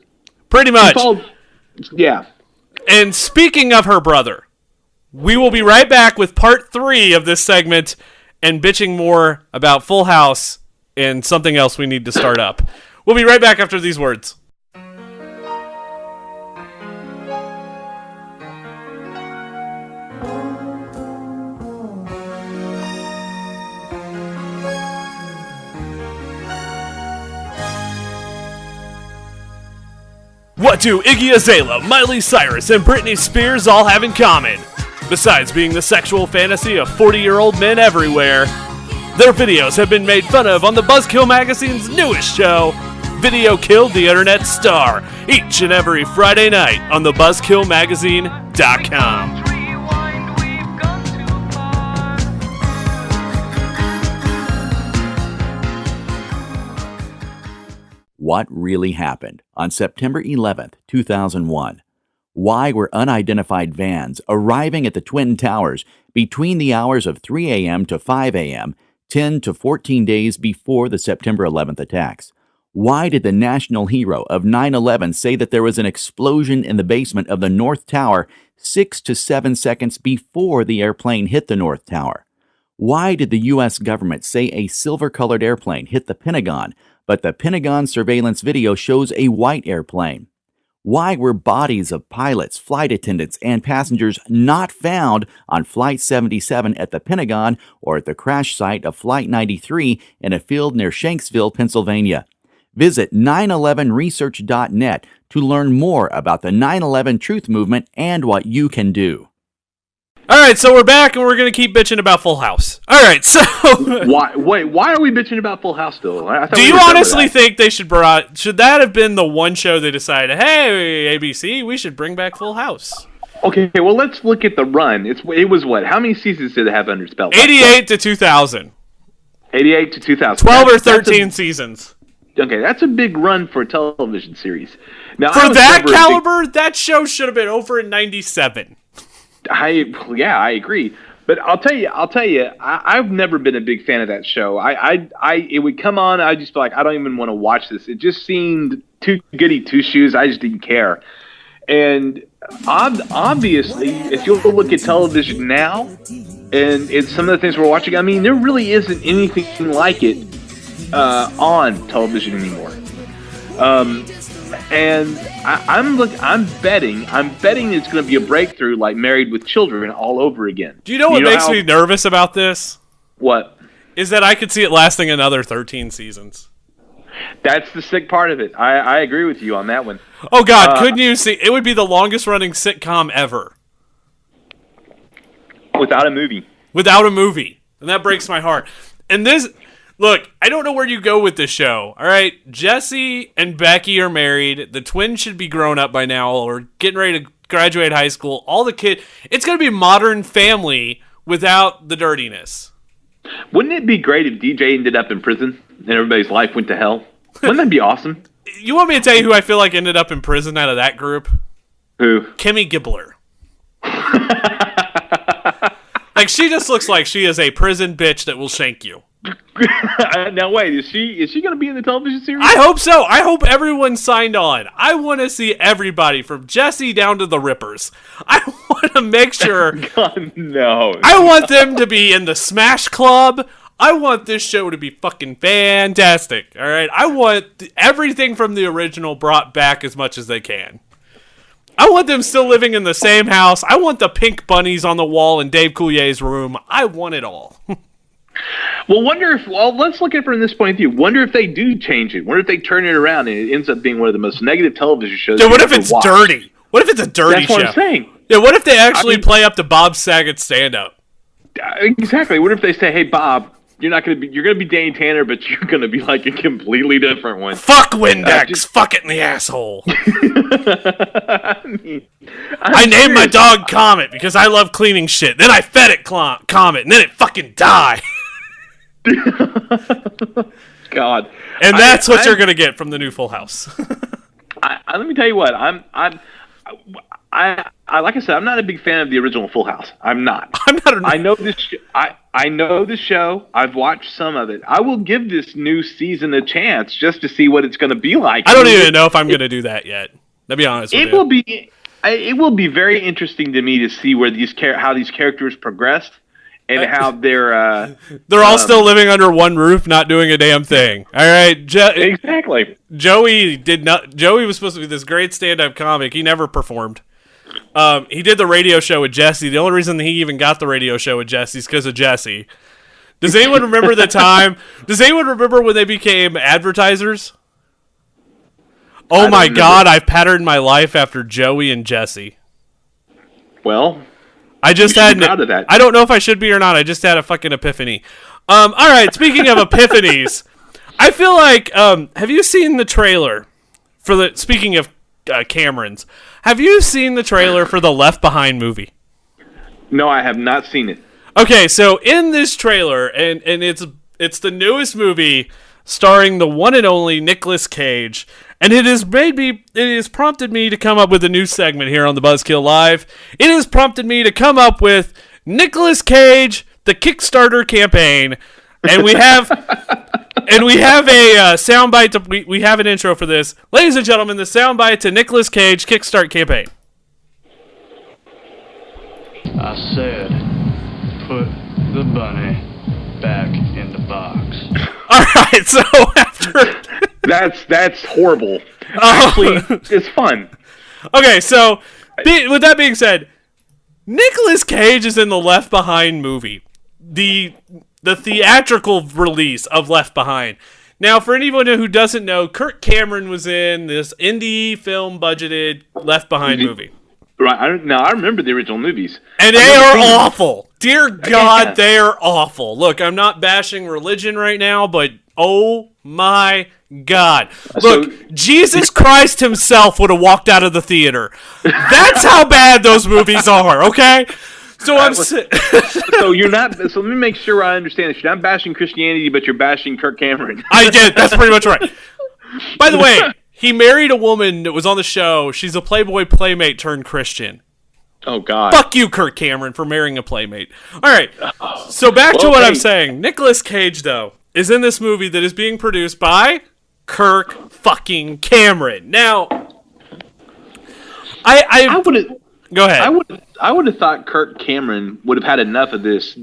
Pretty much. Yeah. And speaking of her brother, we will be right back with part 3 of this segment and bitching more about Full House and something else we need to start up. We'll be right back after these words. What do Iggy Azalea, Miley Cyrus, and Britney Spears all have in common? Besides being the sexual fantasy of 40-year-old men everywhere, their videos have been made fun of on the Buzzkill magazine's newest show, Video Killed the Internet Star, each and every Friday night on the BuzzkillMagazine.com. What really happened on September 11th, 2001? Why were unidentified vans arriving at the Twin Towers between the hours of 3 a.m. to 5 a.m., 10 to 14 days before the September 11th attacks? Why did the national hero of 9/11 say that there was an explosion in the basement of the North Tower 6 to 7 seconds before the airplane hit the North Tower? Why did the U.S. government say a silver-colored airplane hit the Pentagon, but the Pentagon surveillance video shows a white airplane? Why were bodies of pilots, flight attendants, and passengers not found on Flight 77 at the Pentagon or at the crash site of Flight 93 in a field near Shanksville, Pennsylvania? Visit 911research.net to learn more about the 9/11 Truth Movement and what you can do. All right, so we're back, and we're going to keep bitching about Full House. All right, so... Why are we bitching about Full House still? Do you honestly think they should that have been the one show they decided, hey, ABC, we should bring back Full House? Okay, well, let's look at the run. It was what? How many seasons did it have under its belt? 88 to 2000. 88 to 2000. 12 or 13 seasons. Okay, that's a big run for a television series. Now, for that caliber, that show should have been over in 97. I agree. But I'll tell you, I've never been a big fan of that show. It would come on, I just feel like I don't even want to watch this. It just seemed too goody two shoes. I just didn't care. And obviously, if you look at television now, and it's some of the things we're watching, I mean, there really isn't anything like it on television anymore. And I'm betting it's going to be a breakthrough like Married with Children all over again. Do you know what makes me nervous about this? What? Is that I could see it lasting another 13 seasons. That's the sick part of it. I agree with you on that one. Oh, God, couldn't you see? It would be the longest running sitcom ever. Without a movie. Without a movie. And that breaks my heart. And this... Look, I don't know where you go with this show, all right? Jesse and Becky are married. The twins should be grown up by now or getting ready to graduate high school. All the kids... It's going to be Modern Family without the dirtiness. Wouldn't it be great if DJ ended up in prison and everybody's life went to hell? Wouldn't that be awesome? You want me to tell you who I feel like ended up in prison out of that group? Who? Kimmy Gibbler. Like, she just looks like she is a prison bitch that will shank you. Now wait, is she going to be in the television series? I hope so. I hope everyone signed on. I want to see everybody from Jesse down to the Rippers. I want to make sure. God, no. I want them to be in the Smash Club. I want this show to be fucking fantastic. All right, I want everything from the original brought back as much as they can. I want them still living in the same house. I want the pink bunnies on the wall in Dave Coulier's room. I want it all. Well, let's look at it from this point of view. Wonder if they do change it. Wonder if they turn it around and it ends up being one of the most negative television shows. Dude, what if it's dirty? What if it's a dirty show? That's what I'm saying. Yeah, what if they actually play up to Bob Saget's stand-up? Exactly. What if they say, "Hey, Bob, you're going to be Danny Tanner, but you're going to be like a completely different one." Fuck Windex. Fuck it in the asshole. I named my dog Comet because I love cleaning shit. Then I fed it Comet, and then it fucking died. God. And that's what you're gonna get from the new Full House. Let me tell you what. Like I said, I'm not a big fan of the original Full House. I'm not. I know this. I know the show. I've watched some of it. I will give this new season a chance just to see what it's going to be like. I don't even know if I'm going to do that yet. To be honest with you. It will be very interesting to me to see where how these characters progressed. And how they're all still living under one roof, not doing a damn thing. All right, exactly. Joey was supposed to be this great stand-up comic. He never performed. He did the radio show with Jesse. The only reason he even got the radio show with Jesse is because of Jesse. Does anyone remember the time? Does anyone remember when they became advertisers? Oh my God! I've patterned my life after Joey and Jesse. Well. I just You should had be proud of that. I don't know if I should be or not. I just had a fucking epiphany. All right, speaking of epiphanies, I feel like have you seen the trailer for the speaking of Cameron's? Have you seen the trailer for the Left Behind movie? No, I have not seen it. Okay, so in this trailer, and it's the newest movie starring the one and only Nicolas Cage, and it has prompted me to come up with a new segment here on the Buzzkill Live. It has prompted me to come up with Nicolas Cage, the Kickstarter campaign, and we have a soundbite. We have an intro for this, ladies and gentlemen. The soundbite to Nicolas Cage Kickstart campaign. I said, put the bunny back in the box. All right, so after That's horrible. Actually, it's fun. okay, so with that being said, Nicolas Cage is in the Left Behind movie, the theatrical release of Left Behind. Now, for anyone who doesn't know, Kirk Cameron was in this indie film budgeted Left Behind movie. Right. I remember the original movies. And they are awful. Dear God, they are awful. Look, I'm not bashing religion right now, but oh my God. Look, Jesus Christ himself would have walked out of the theater. That's how bad those movies are, okay? So So you're not. So let me make sure I understand this. You're not bashing Christianity, but you're bashing Kirk Cameron. I did. That's pretty much right. By the way, he married a woman that was on the show. She's a Playboy playmate turned Christian. Oh, God. Fuck you, Kirk Cameron, for marrying a playmate. All right. So back to what I'm saying. Nicolas Cage, though, is in this movie that is being produced by Kirk fucking Cameron. Now, I would have. Go ahead. I would have thought Kirk Cameron would have had enough of this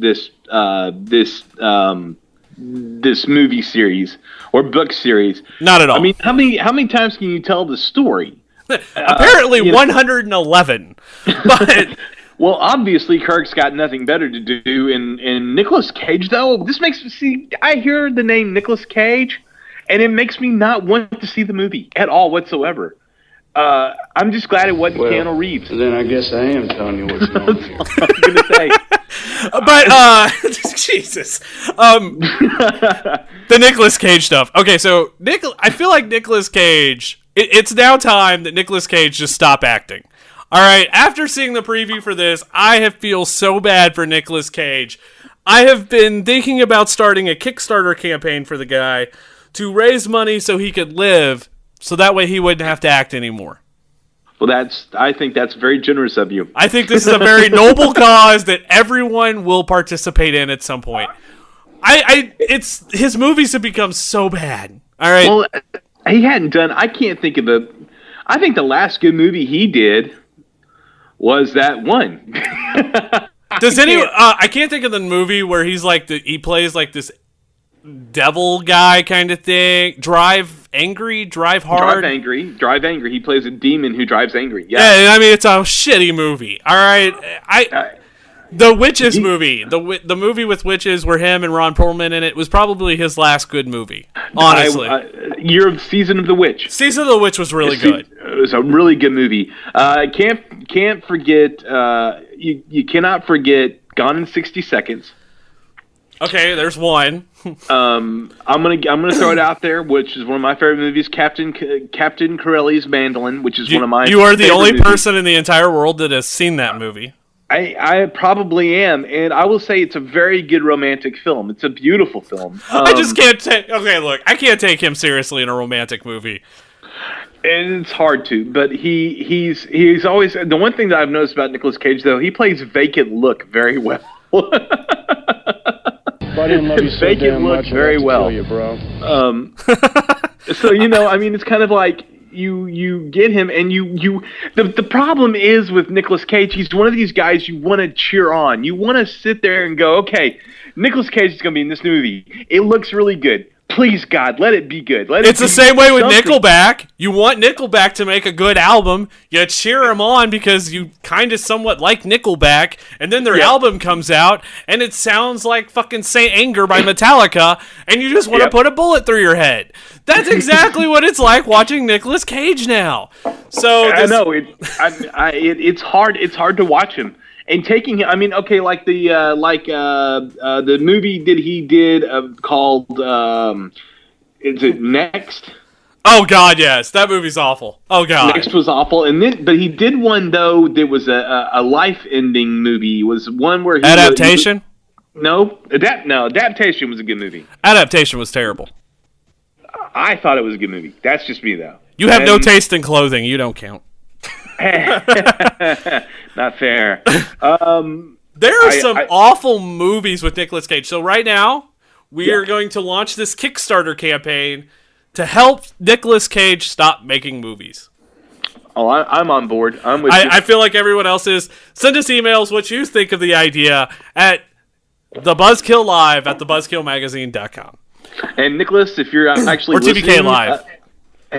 movie series or book series. Not at all. I mean, how many times can you tell the story? Apparently 111. But well, obviously Kirk's got nothing better to do. And Nicolas Cage, though, this makes me see. I hear the name Nicolas Cage, and it makes me not want to see the movie at all whatsoever. I'm just glad it wasn't Keanu Reeves. Then I guess I am telling you what's going on here. I was gonna say. But Jesus, the Nicolas Cage stuff. Okay, so I feel like Nicolas Cage. It's now time that Nicolas Cage just stop acting. All right, after seeing the preview for this, I feel so bad for Nicolas Cage. I have been thinking about starting a Kickstarter campaign for the guy to raise money so he could live, so that way he wouldn't have to act anymore. Well, I think that's very generous of you. I think this is a very noble cause that everyone will participate in at some point. It's his movies have become so bad. All right. Well, he hadn't done. I can't think of I think the last good movie he did was that one. Does anyone? I can't think of the movie where he plays like this devil guy kind of thing. Drive Angry, Drive Hard. Drive Angry. He plays a demon who drives angry. Yeah. I mean, it's a shitty movie. All right. The Witches movie, the movie with witches where him and Ron Perlman in it, was probably his last good movie, honestly. Season of the Witch. Season of the Witch was really good. It was a really good movie. Can't forget, you cannot forget Gone in 60 Seconds. Okay, there's one. I'm gonna throw it out there, which is one of my favorite movies, Captain Corelli's Mandolin, which is one of my. You are the only person in the entire world that has seen that movie. I probably am, and I will say it's a very good romantic film. It's a beautiful film. I just can't take. Okay, look, I can't take him seriously in a romantic movie. And it's hard to, but he's always the one thing that I've noticed about Nicolas Cage, though, he plays vacant look very well. I didn't love you so damn much. Very well, you, bro. So I mean, it's kind of like. You get him, and the problem is with Nicolas Cage, he's one of these guys you want to cheer on. You want to sit there and go, okay, Nicolas Cage is going to be in this movie. It looks really good. Please, God, let it be good. It's the same way with Nickelback. You want Nickelback to make a good album. You cheer them on because you kind of somewhat like Nickelback, and then their album comes out, and it sounds like fucking Saint Anger by Metallica, and you just want to put a bullet through your head. That's exactly what it's like watching Nicolas Cage now. So I know it's hard. It's hard to watch him. and taking, I mean, okay, like the movie he did called is it Next? Oh God, yes, that movie's awful. Oh God, Next was awful, and then but he did one though that was a life-ending movie. It was one where Adaptation? Adaptation was a good movie. Adaptation was terrible. I thought it was a good movie. That's just me though. You have no taste in clothing. You don't count. Not fair. There are some awful movies with Nicolas Cage. So right now, we are going to launch this Kickstarter campaign to help Nicolas Cage stop making movies. Oh, I'm on board. I'm with you. I feel like everyone else is. Send us emails what you think of the idea at thebuzzkilllive@thebuzzkillmagazine.com. And Nicolas, if you're actually or TBK listening, Live.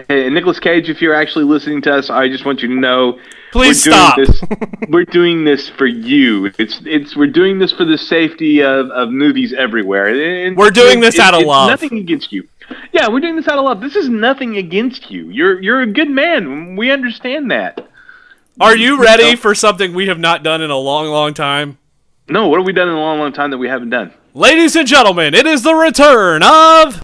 Nicolas Cage, if you're actually listening to us, I just want you to know, please stop. We're doing this for you. We're doing this for the safety of movies everywhere. And we're doing this out of love. Nothing against you. Yeah, we're doing this out of love. This is nothing against you. You're a good man. We understand that. Are you ready for something we have not done in a long, long time? No, what have we done in a long, long time that we haven't done? Ladies and gentlemen, it is the return of...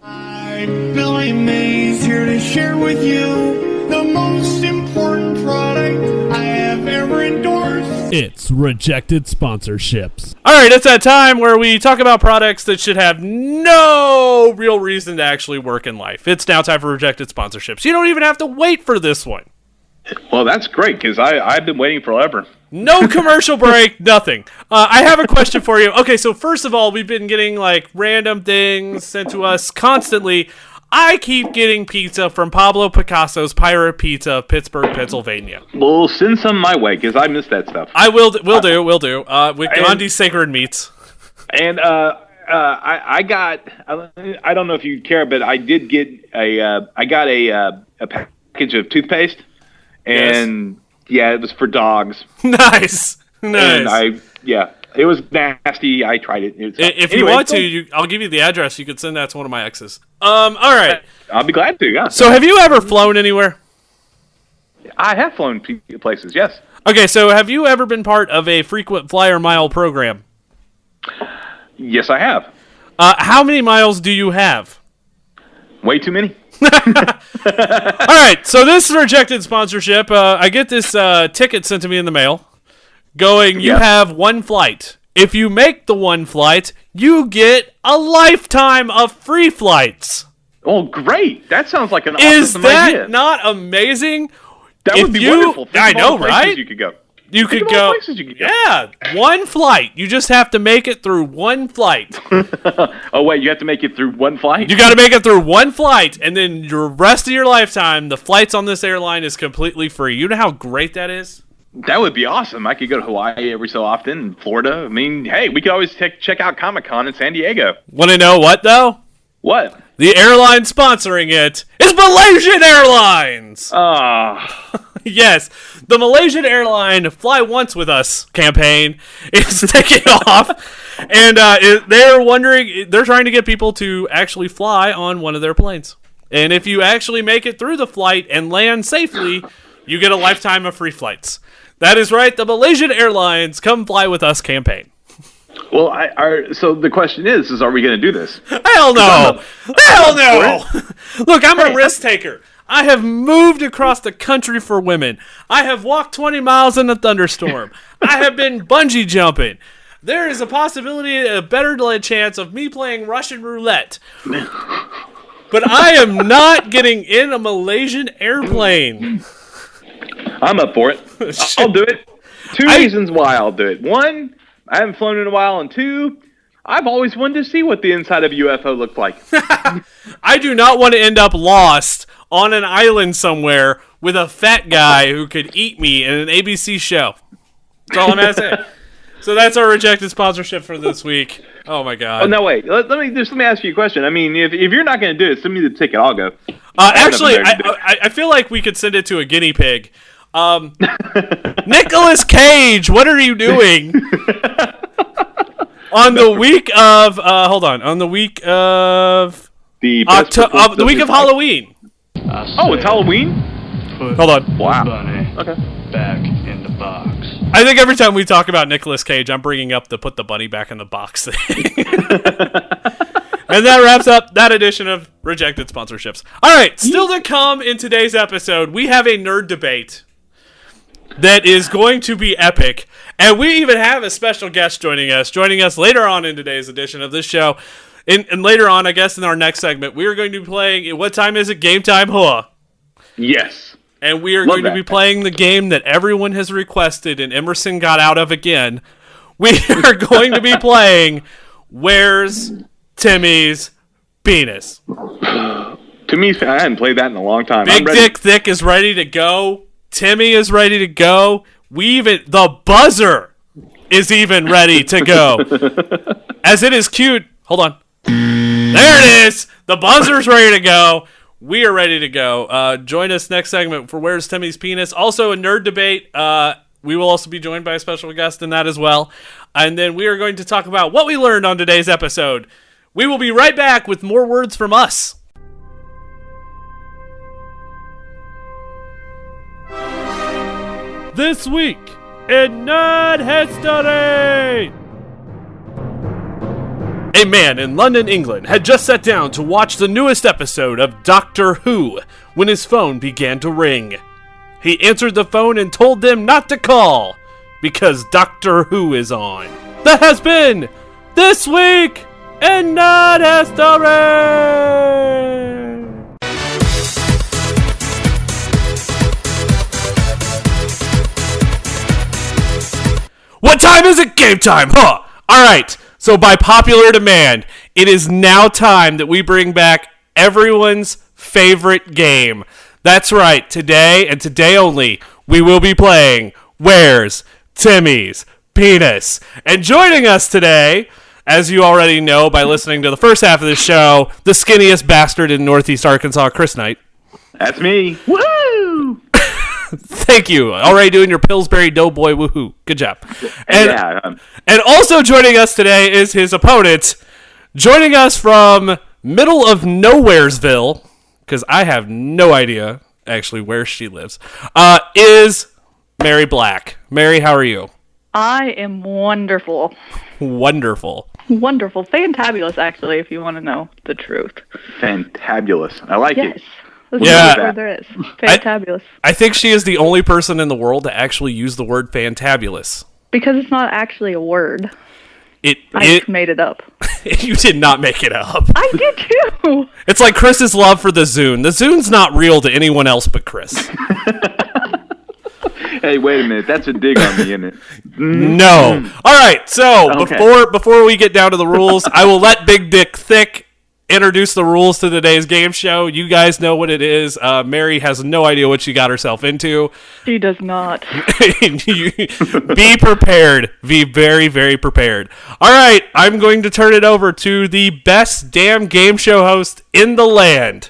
I'm Billy Mays here to share with you the most important product I have ever endorsed. It's Rejected Sponsorships. Alright, it's that time where we talk about products that should have no real reason to actually work in life. It's now time for Rejected Sponsorships. You don't even have to wait for this one. Well, that's great, because I've been waiting forever. No commercial break, nothing. I have a question for you. Okay, so first of all, we've been getting, like, random things sent to us constantly. I keep getting pizza from Pablo Picasso's Pirate Pizza of Pittsburgh, Pennsylvania. Well, send some my way, because I miss that stuff. I will do. With Gandhi's Sacred Meats. And I got, I don't know if you care, but I did get a package of toothpaste. And yeah, it was for dogs. Nice. And it was nasty. I tried it. If you want to, I'll give you the address. You could send that to one of my exes. All right. I'll be glad to. Yeah. So, have you ever flown anywhere? I have flown places. Yes. Okay. So, have you ever been part of a frequent flyer mile program? Yes, I have. How many miles do you have? Way too many. All right, so this Rejected Sponsorship, I get this ticket sent to me in the mail going, you have one flight. If you make the one flight, you get a lifetime of free flights. Oh, great. That sounds like an awesome idea. Is that not amazing? That would be wonderful. I know, right? You could go. You could go. Yeah, one flight. You just have to make it through one flight. Oh, wait, you have to make it through one flight? You got to make it through one flight, and then the rest of your lifetime, the flights on this airline is completely free. You know how great that is? That would be awesome. I could go to Hawaii every so often, and Florida. I mean, hey, we could always check out Comic-Con in San Diego. Want to know what, though? What? The airline sponsoring it is Malaysian Airlines! Yes, the Malaysian Airline Fly Once With Us campaign is taking off, and they're trying to get people to actually fly on one of their planes. And if you actually make it through the flight and land safely, you get a lifetime of free flights. That is right, the Malaysian Airlines Come Fly With Us campaign. Well, so the question is are we going to do this? Hell no! Hell no! Look, I'm a risk taker. I have moved across the country for women. I have walked 20 miles in a thunderstorm. I have been bungee jumping. There is a possibility, a better chance of me playing Russian roulette. But I am not getting in a Malaysian airplane. I'm up for it. I'll do it. Two reasons why I'll do it. One, I haven't flown in a while, and two, I've always wanted to see what the inside of a UFO looked like. I do not want to end up lost on an island somewhere with a fat guy who could eat me in an ABC show. That's all I'm going to say. So that's our Rejected Sponsorship for this week. Oh, my God. Oh, no, wait. Let me ask you a question. I mean, if you're not going to do it, send me the ticket. I'll go. Actually, I feel like we could send it to a guinea pig. Nicolas Cage, what are you doing? On the week of the week of Halloween. Oh, it's Halloween? Put Hold on. Wow. the bunny Okay. back in the box. I think every time we talk about Nicolas Cage, I'm bringing up the put the bunny back in the box thing. And that wraps up that edition of Rejected Sponsorships. All right, still to come in today's episode, we have a nerd debate that is going to be epic. And we even have a special guest joining us later on in today's edition of this show. And later on, I guess, in our next segment, we are going to be playing, what time is it? Game time, huh? Yes. And we are going to be playing the game that everyone has requested and Emerson got out of again. We are going to be playing Where's Timmy's Penis? Timmy's, I hadn't played that in a long time. Big Dick Thick is ready to go. Timmy is ready to go. The buzzer is even ready to go. As it is cute. Hold on. There it is. The buzzer's ready to go. We are ready to go. Join us next segment for Where's Timmy's Penis? Also a nerd debate. We will also be joined by a special guest in that as well. And then we are going to talk about what we learned on today's episode. We will be right back with more words from us. This week in Nerd History! A man in London, England had just sat down to watch the newest episode of Doctor Who when his phone began to ring. He answered the phone and told them not to call because Doctor Who is on. That has been This Week in Nerd History! What time is it? Game time, huh? Alright, so by popular demand, it is now time that we bring back everyone's favorite game. That's right, today and today only, we will be playing Where's Timmy's Penis? And joining us today, as you already know by listening to the first half of the show, the skinniest bastard in Northeast Arkansas, Chris Knight. That's me. Woo! Thank you. Already doing your Pillsbury Doughboy woohoo. Good job. And also joining us today is his opponent, joining us from middle of Nowheresville, because I have no idea actually where she lives, is Mary Black. Mary, how are you? I am wonderful. Wonderful. Wonderful. Fantabulous, actually, if you want to know the truth. Fantabulous. I like it. That's Yeah. the word there is. Fantabulous. I think she is the only person in the world to actually use the word fantabulous. Because it's not actually a word. I just made it up. You did not make it up. I did too. It's like Chris's love for the Zune. The Zune's not real to anyone else but Chris. Hey, wait a minute. That's a dig on me, isn't it? No. All right. So Okay. before we get down to the rules, I will let Big Dick Thick introduce the rules to today's game show. You guys know what it is. Mary has no idea what she got herself into. She does not. Be prepared. Be very, very prepared. All right. I'm going to turn it over to the best damn game show host in the land.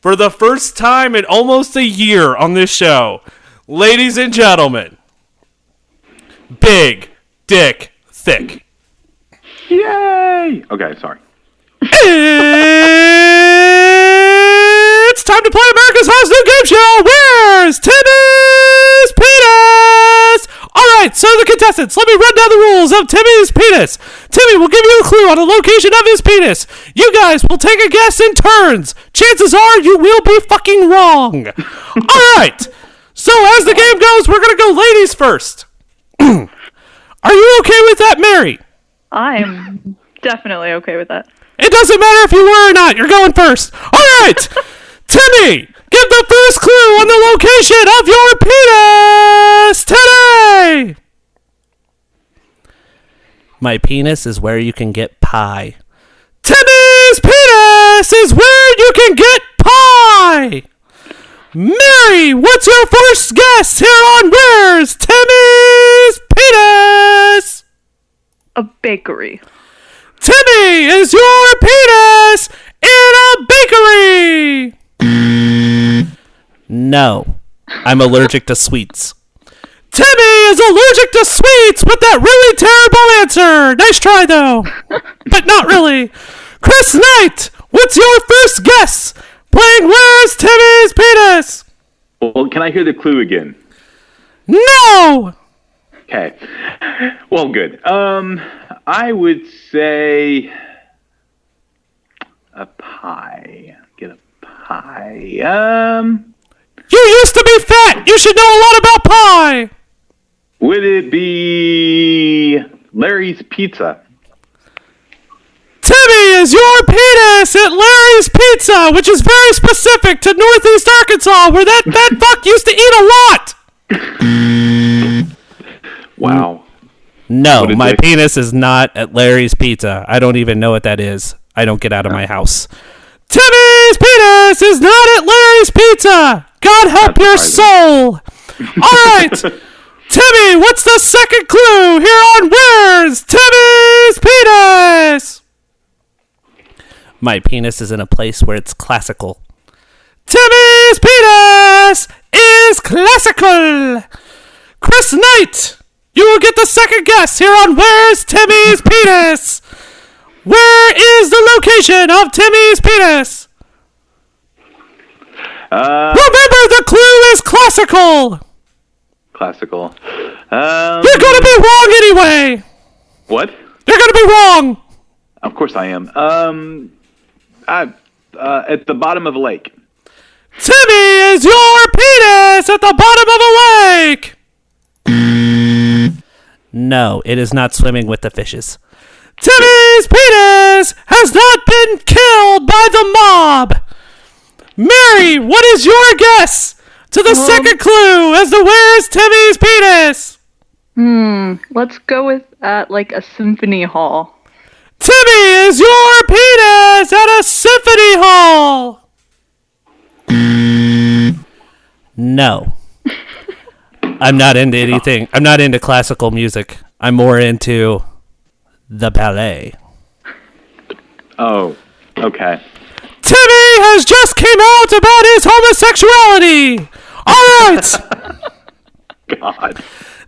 For the first time in almost a year on this show, ladies and gentlemen, Big Dick Thick. Yay! Okay, sorry. It's time to play America's Hottest New Game Show. Where's Timmy's Penis? All right, so the contestants, let me run down the rules of Timmy's Penis. Timmy will give you a clue on the location of his penis. You guys will take a guess in turns. Chances are you will be fucking wrong. All right, so as the game goes, we're going to go ladies first. Are you okay with that, Mary? I am definitely okay with that. It doesn't matter if you were or not. You're going first. All right. Timmy, give the first clue on the location of your penis today. My penis is where you can get pie. Timmy's penis is where you can get pie. Mary, what's your first guess here on Where's Timmy's Penis? A bakery. Timmy, is your penis in a bakery? No, I'm allergic to sweets. Timmy is allergic to sweets with that really terrible answer. Nice try, though. But not really. Chris Knight, what's your first guess? Playing Where's Timmy's Penis? Well, can I hear the clue again? No! Okay. Well, good. I would say a pie. Get a pie. You used to be fat. You should know a lot about pie. Would it be Larry's Pizza? Timmy, is your penis at Larry's Pizza, which is very specific to Northeast Arkansas, where that fat fuck used to eat a lot? Wow. No, my penis is not at Larry's Pizza. I don't even know what that is. I don't get out of my house. Timmy's penis is not at Larry's Pizza. God help your soul. All right. Timmy, what's the second clue here on Where's Timmy's Penis? My penis is in a place where it's classical. Timmy's penis is classical. Chris Knight, you will get the second guess here on Where's Timmy's Penis. Where is the location of Timmy's penis? Remember, the clue is classical. Classical. You're gonna be wrong anyway. What? You're gonna be wrong. Of course I am. At the bottom of a lake. Timmy, is your penis at the bottom of a lake? No, it is not swimming with the fishes. Timmy's penis has not been killed by the mob. Mary, what is your guess to the second clue as to where's Timmy's penis? Let's go with like a symphony hall. Timmy, is your penis at a symphony hall? No. I'm not into anything. I'm not into classical music. I'm more into the ballet. Oh, okay. Timmy has just came out about his homosexuality. All right. God.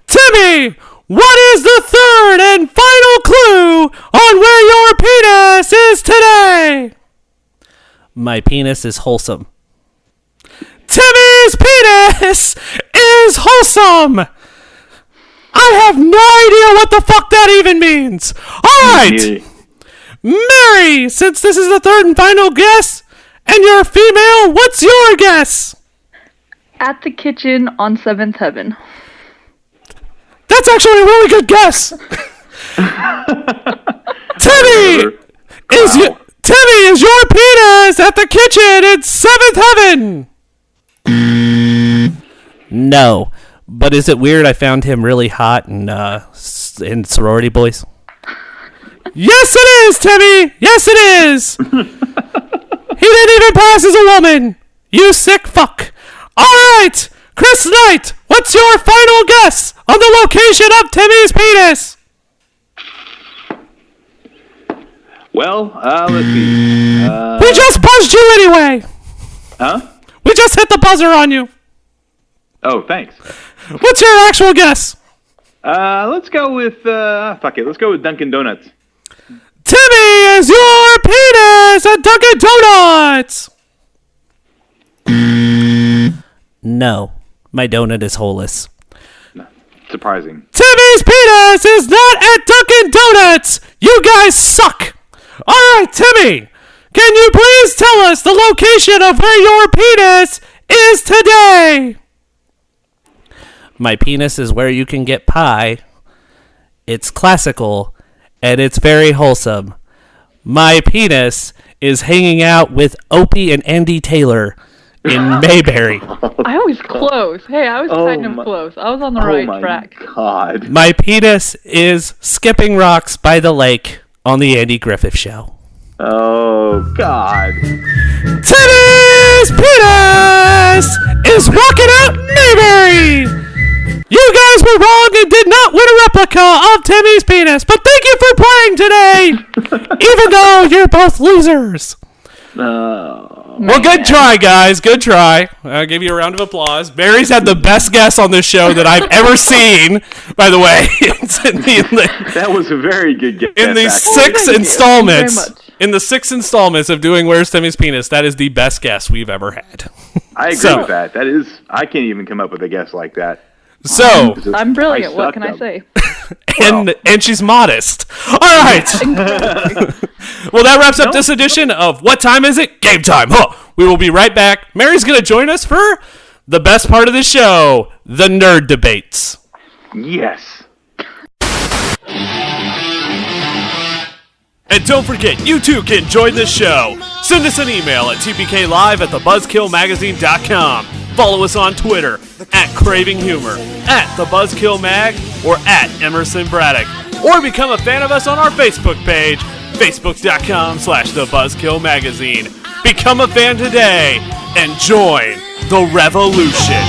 Timmy, what is the third and final clue on where your penis is today? My penis is wholesome. Timmy's penis is wholesome. I have no idea what the fuck that even means. All right. Mary, since this is the third and final guess, and you're a female, what's your guess? At the kitchen on 7th Heaven. That's actually a really good guess. Timmy, is your penis at the kitchen in 7th Heaven? No, but is it weird I found him really hot in Sorority Boys? Yes, it is, Timmy. Yes, it is. He didn't even pass as a woman. You sick fuck. All right, Chris Knight, what's your final guess on the location of Timmy's penis? Well, let's see. We just buzzed you anyway. Huh? We just hit the buzzer on you. Oh, thanks. What's your actual guess? Let's go with, fuck it. Let's go with Dunkin' Donuts. Timmy, is your penis at Dunkin' Donuts? No, my donut is holeless. No, surprising. Timmy's penis is not at Dunkin' Donuts. You guys suck. All right, Timmy, can you please tell us the location of where your penis is today? My penis is where you can get pie. It's classical, and it's very wholesome. My penis is hanging out with Opie and Andy Taylor in Mayberry. I was close. Hey, I was kind of close. I was on the right track. God. My penis is skipping rocks by the lake on the Andy Griffith Show. Oh, God. Timmy's penis is walking out Mayberry. You guys were wrong and did not win a replica of Timmy's penis, but thank you for playing today, even though you're both losers. Well, good try, guys. Good try. I'll give you a round of applause. Barry's had the best guess on this show that I've ever seen, by the way. That was a very good guess. In the six installments of doing Where's Timmy's Penis, that is the best guess we've ever had. I agree with that. I can't even come up with a guess like that. So, I'm brilliant. I What suck can I them. say? and she's modest. All right. Well, that wraps up this edition of What Time Is It? Game Time. Huh. We will be right back. Mary's going to join us for the best part of the show, the nerd debates. Yes. And don't forget, you too can join the show. Send us an email at tpklive@thebuzzkillmagazine.com. Follow us on Twitter @CravingHumor, @TheBuzzKillMag, or @Emerson Braddock. Or become a fan of us on our Facebook page, facebook.com/TheBuzzKillMagazine. Become a fan today and join the revolution.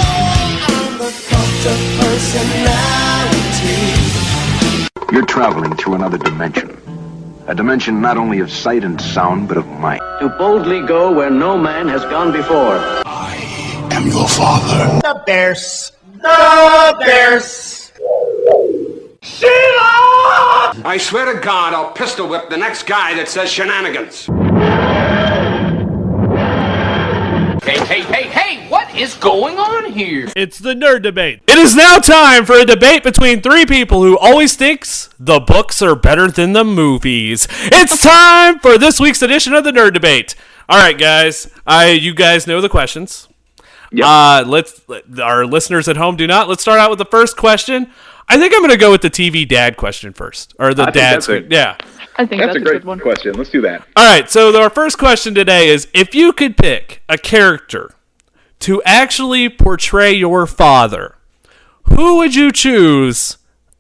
You're traveling through another dimension. A dimension not only of sight and sound, but of mind. To boldly go where no man has gone before. I'm your father. The Bears. The Bears. Sheila! I swear to God, I'll pistol whip the next guy that says shenanigans. Hey, what is going on here? It's the nerd debate. It is now time for a debate between three people who always thinks the books are better than the movies. It's time for this week's edition of the nerd debate. All right, guys. You guys know the questions. Yep. Our listeners at home do not. Let's start out with the first question. I think I'm going to go with the TV dad question first, or the dad's. Yeah. I think that's a great good one. question. Let's do that. All right, so our first question today is, if you could pick a character to actually portray your father, who would you choose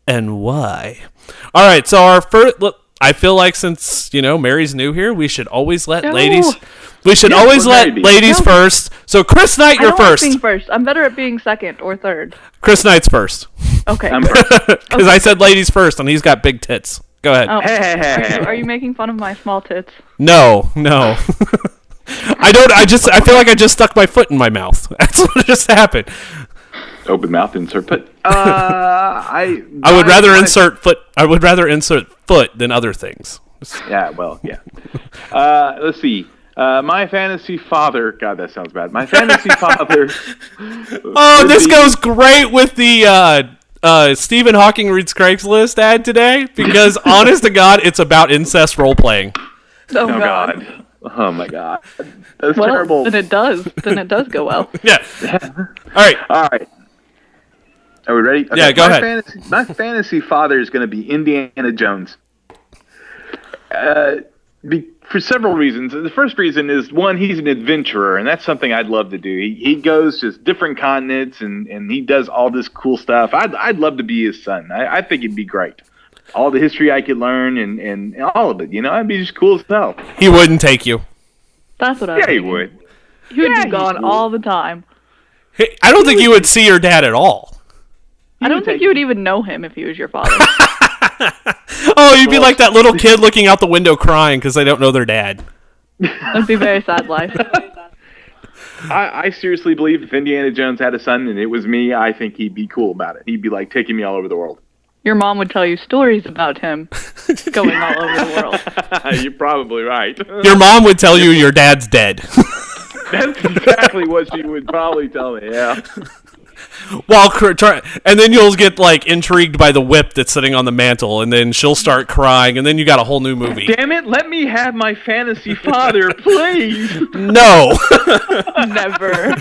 and why? All right, so our first, I feel like since, Mary's new here, we should always let ladies first. So Chris Knight, you're first. I don't like being first. I'm better at being second or third. Chris Knight's first. Okay. Because I said ladies first, and he's got big tits. Go ahead. Oh. Are you making fun of my small tits? No. I feel like I just stuck my foot in my mouth. That's what just happened. Open mouth insert foot. I would rather insert foot than other things. Yeah, well, yeah. Let's see. My fantasy father. God, that sounds bad. My fantasy father. Oh, this goes great with the Stephen Hawking reads Craigslist ad today, because honest to God, it's about incest role playing. Oh God. Oh my God. That's terrible. Then it does go well. Yeah. All right. Are we ready? Okay. Yeah, go ahead. My fantasy father is going to be Indiana Jones. For several reasons. The first reason is, one, he's an adventurer, and that's something I'd love to do. He goes to different continents, and he does all this cool stuff. I'd love to be his son. I think it'd be great. All the history I could learn and all of it, I'd be just cool as hell. He wouldn't take you. That's what I Yeah, he would. He would be gone all the time. Hey, I don't think you would see your dad at all. I don't think you would even know him if he was your father. Oh, you'd be like that little kid looking out the window crying because they don't know their dad. That'd be a very sad life. I seriously believe if Indiana Jones had a son and it was me, I think he'd be cool about it. He'd be like taking me all over the world. Your mom would tell you stories about him going all over the world. You're probably right. Your mom would tell you your dad's dead. That's exactly what she would probably tell me, yeah. And then you'll get intrigued by the whip that's sitting on the mantle, and then she'll start crying, and then you got a whole new movie. Damn it, let me have my fantasy father, please. No. Never.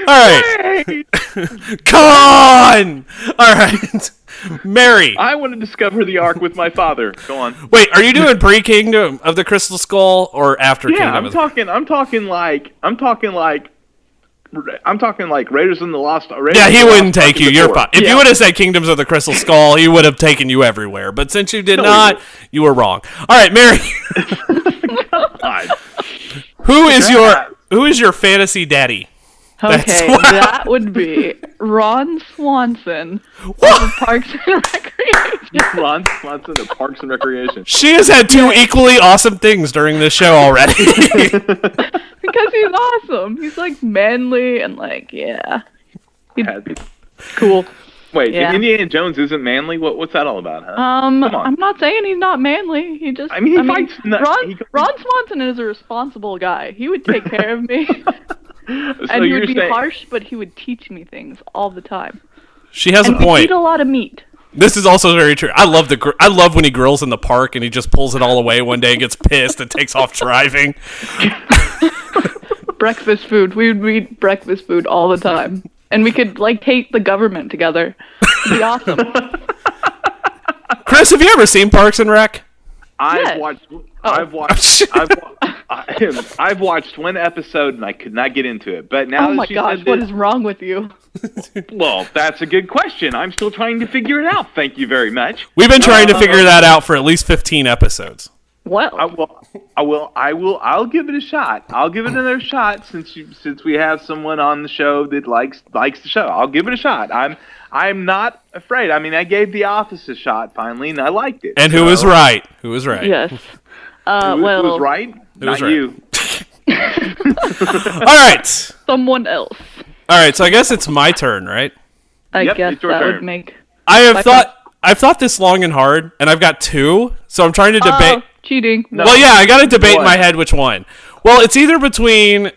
All right. Con! All right. Mary. I want to discover the Ark with my father. Go on. Wait, are you doing pre-Kingdom of the Crystal Skull or after Kingdom? Yeah, I'm talking like Raiders in the Lost Ark. Yeah, he wouldn't take you. You're fine. If you would have said Kingdoms of the Crystal Skull, he would have taken you everywhere. But since you did not, you were wrong. All right, Mary. God. Who is your fantasy daddy? Okay, that would be Ron Swanson of Parks and Recreation. Ron Swanson of Parks and Recreation. She has had two equally awesome things during this show already. Because he's awesome. He's manly and yeah. He's cool. Wait, Indiana Jones isn't manly? What's that all about, huh? Come on. I'm not saying he's not manly. He just fights. Ron Swanson is a responsible guy. He would take care of me. And he would be harsh, but he would teach me things all the time. She has and a point. We eat a lot of meat. This is also very true. I love when he grills in the park and he just pulls it all away one day and gets pissed and takes off driving. Breakfast food. We would eat breakfast food all the time. And we could, hate the government together. It'd be awesome. Chris, have you ever seen Parks and Rec? I've watched one episode and I could not get into it. But now, oh my gosh, what is wrong with you? Well, that's a good question. I'm still trying to figure it out. Thank you very much. We've been trying to figure that out for at least 15 episodes. Well, I'll give it a shot. I'll give it another shot since we have someone on the show that likes the show. I'll give it a shot. I'm not afraid. I mean, I gave The Office a shot finally, and I liked it. And who was right? Who was right? Yes. Who was right? Not you. All right. Someone else. All right, so I guess it's my turn, right? I guess it's your that turn. would make. I've thought this long and hard, and I've got two, so I'm trying to debate. Cheating. No. Well, yeah, I got to debate in my head which one. Well, it's either between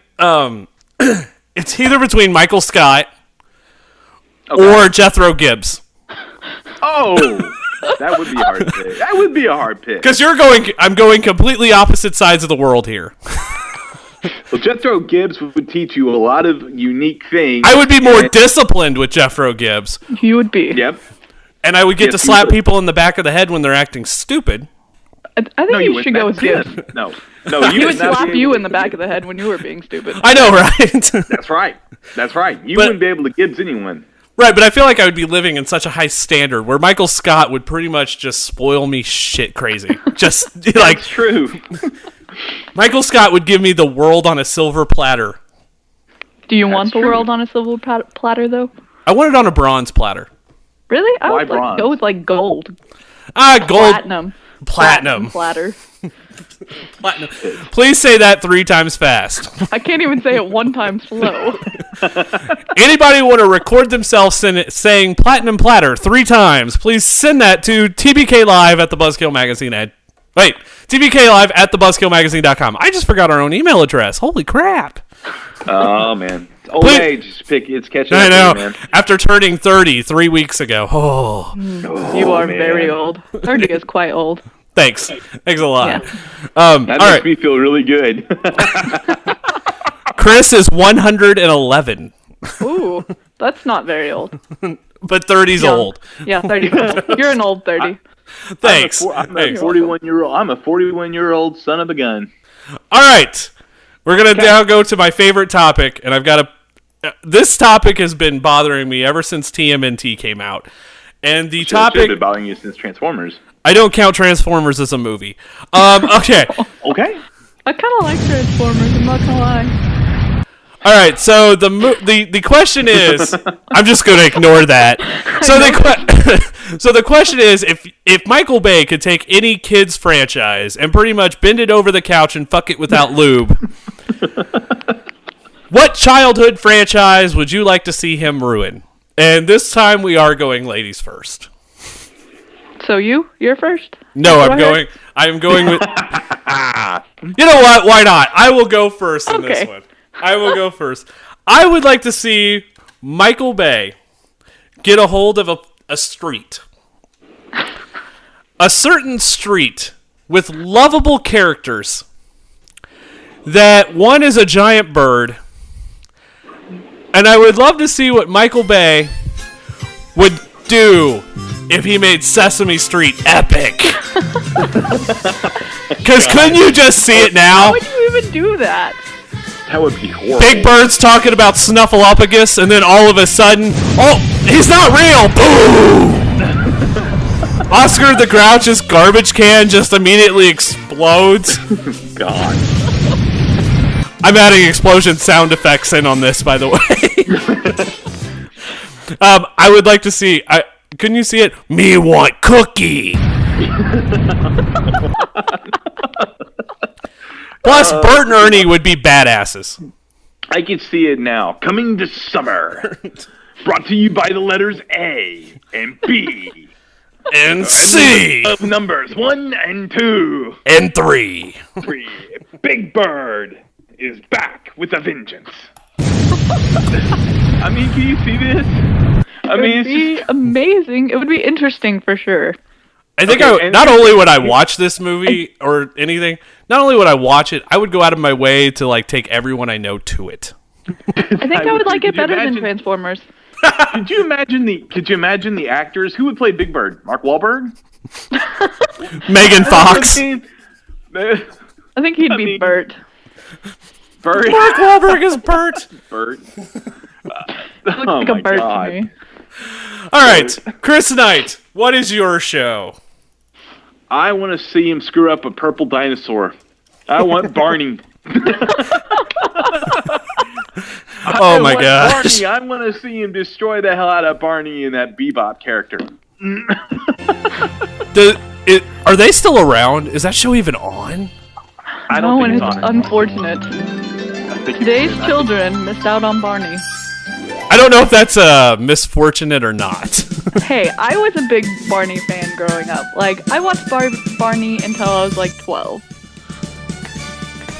Michael Scott or Jethro Gibbs. Oh, that would be a hard pick. That would be a hard pick. Because I'm going completely opposite sides of the world here. Well, Jethro Gibbs would teach you a lot of unique things. I would be more disciplined with Jethro Gibbs. You would be. Yep. And I would get to slap people in the back of the head when they're acting stupid. I think you should go with Gibbs. No, he would slap you in the back of the head when you were being stupid. I know, right? That's right. You wouldn't be able to Gibbs anyone. Right, but I feel like I would be living in such a high standard where Michael Scott would pretty much just spoil me shit crazy. Just That's true. Michael Scott would give me the world on a silver platter. Do you want the world on a silver platter, though? I want it on a bronze platter. Really? I Why would bronze? go with gold. Gold. Platinum platter. Platinum. Please say that 3 times fast. I can't even say it 1 time slow. Anybody want to record themselves saying platinum platter 3 times? Please send that to TBK Live at the Buzzkill Magazine. Wait, TBK Live at thebuzzkillmagazine.com. I just forgot our own email address. Holy crap. Oh, man. Old age. It's catching up. I know. Man. After turning 30 3 weeks ago. Oh. You are very old. 30 is quite old. Thanks a lot. Yeah. That makes me feel really good. Chris is 111. Ooh, that's not very old. But 30's old. Yeah, 30's old. You're an old 30. Thanks. I'm a 41-year-old. I'm a 41-year-old son of a gun. All right. We're going to now go to my favorite topic, and I've got this topic has been bothering me ever since TMNT came out. And the topic... It's been bothering you since Transformers. I don't count Transformers as a movie. Okay. Okay. I kind of like Transformers, I'm not going to lie. All right, so the question is... I'm just going to ignore that. So the question is, if Michael Bay could take any kid's franchise and pretty much bend it over the couch and fuck it without lube... What childhood franchise would you like to see him ruin? And this time we are going ladies first. So you're first? No, I'm going with... You know what? Why not? I will go first in this one. I will go first. I would like to see Michael Bay get a hold of a street. A certain street with lovable characters. That one is a giant bird. And I would love to see what Michael Bay would do if he made Sesame Street epic. Because couldn't you just see it now? How would you even do that? That would be horrible. Big Bird's talking about Snuffleupagus, and then all of a sudden, oh, he's not real! Boom! Oscar the Grouch's garbage can just immediately explodes. God. I'm adding explosion sound effects in on this, by the way. I would like to see... couldn't you see it? Me want cookie! Plus, Bert and Ernie would be badasses. I can see it now. Coming this summer. Brought to you by the letters A and B. And C. Of numbers 1 and 2. And 3. Big Bird is back with a vengeance. I mean, can you see this? I mean, it would be amazing. It would be interesting for sure. I think not only would I watch this movie or anything, not only would I watch it, I would go out of my way to like take everyone I know to it. I think I would like it better than Transformers. Could you imagine the actors who would play Big Bird? Mark Wahlberg? Megan Fox. I think he'd be Bert. Bert. Mark Wahlberg is Bert. Bert. Looks like a Bert to me. All right, Chris Knight, what is your show? I want to see him screw up a purple dinosaur. I want Barney. Oh my gosh! Barney. I want to see him destroy the hell out of Barney and that Bebop character. Are they still around? Is that show even on? I don't think it's it's on. Unfortunate. Today's children missed out on Barney. I don't know if that's misfortunate or not. Hey, I was a big Barney fan growing up. Like, I watched Barney until I was like 12.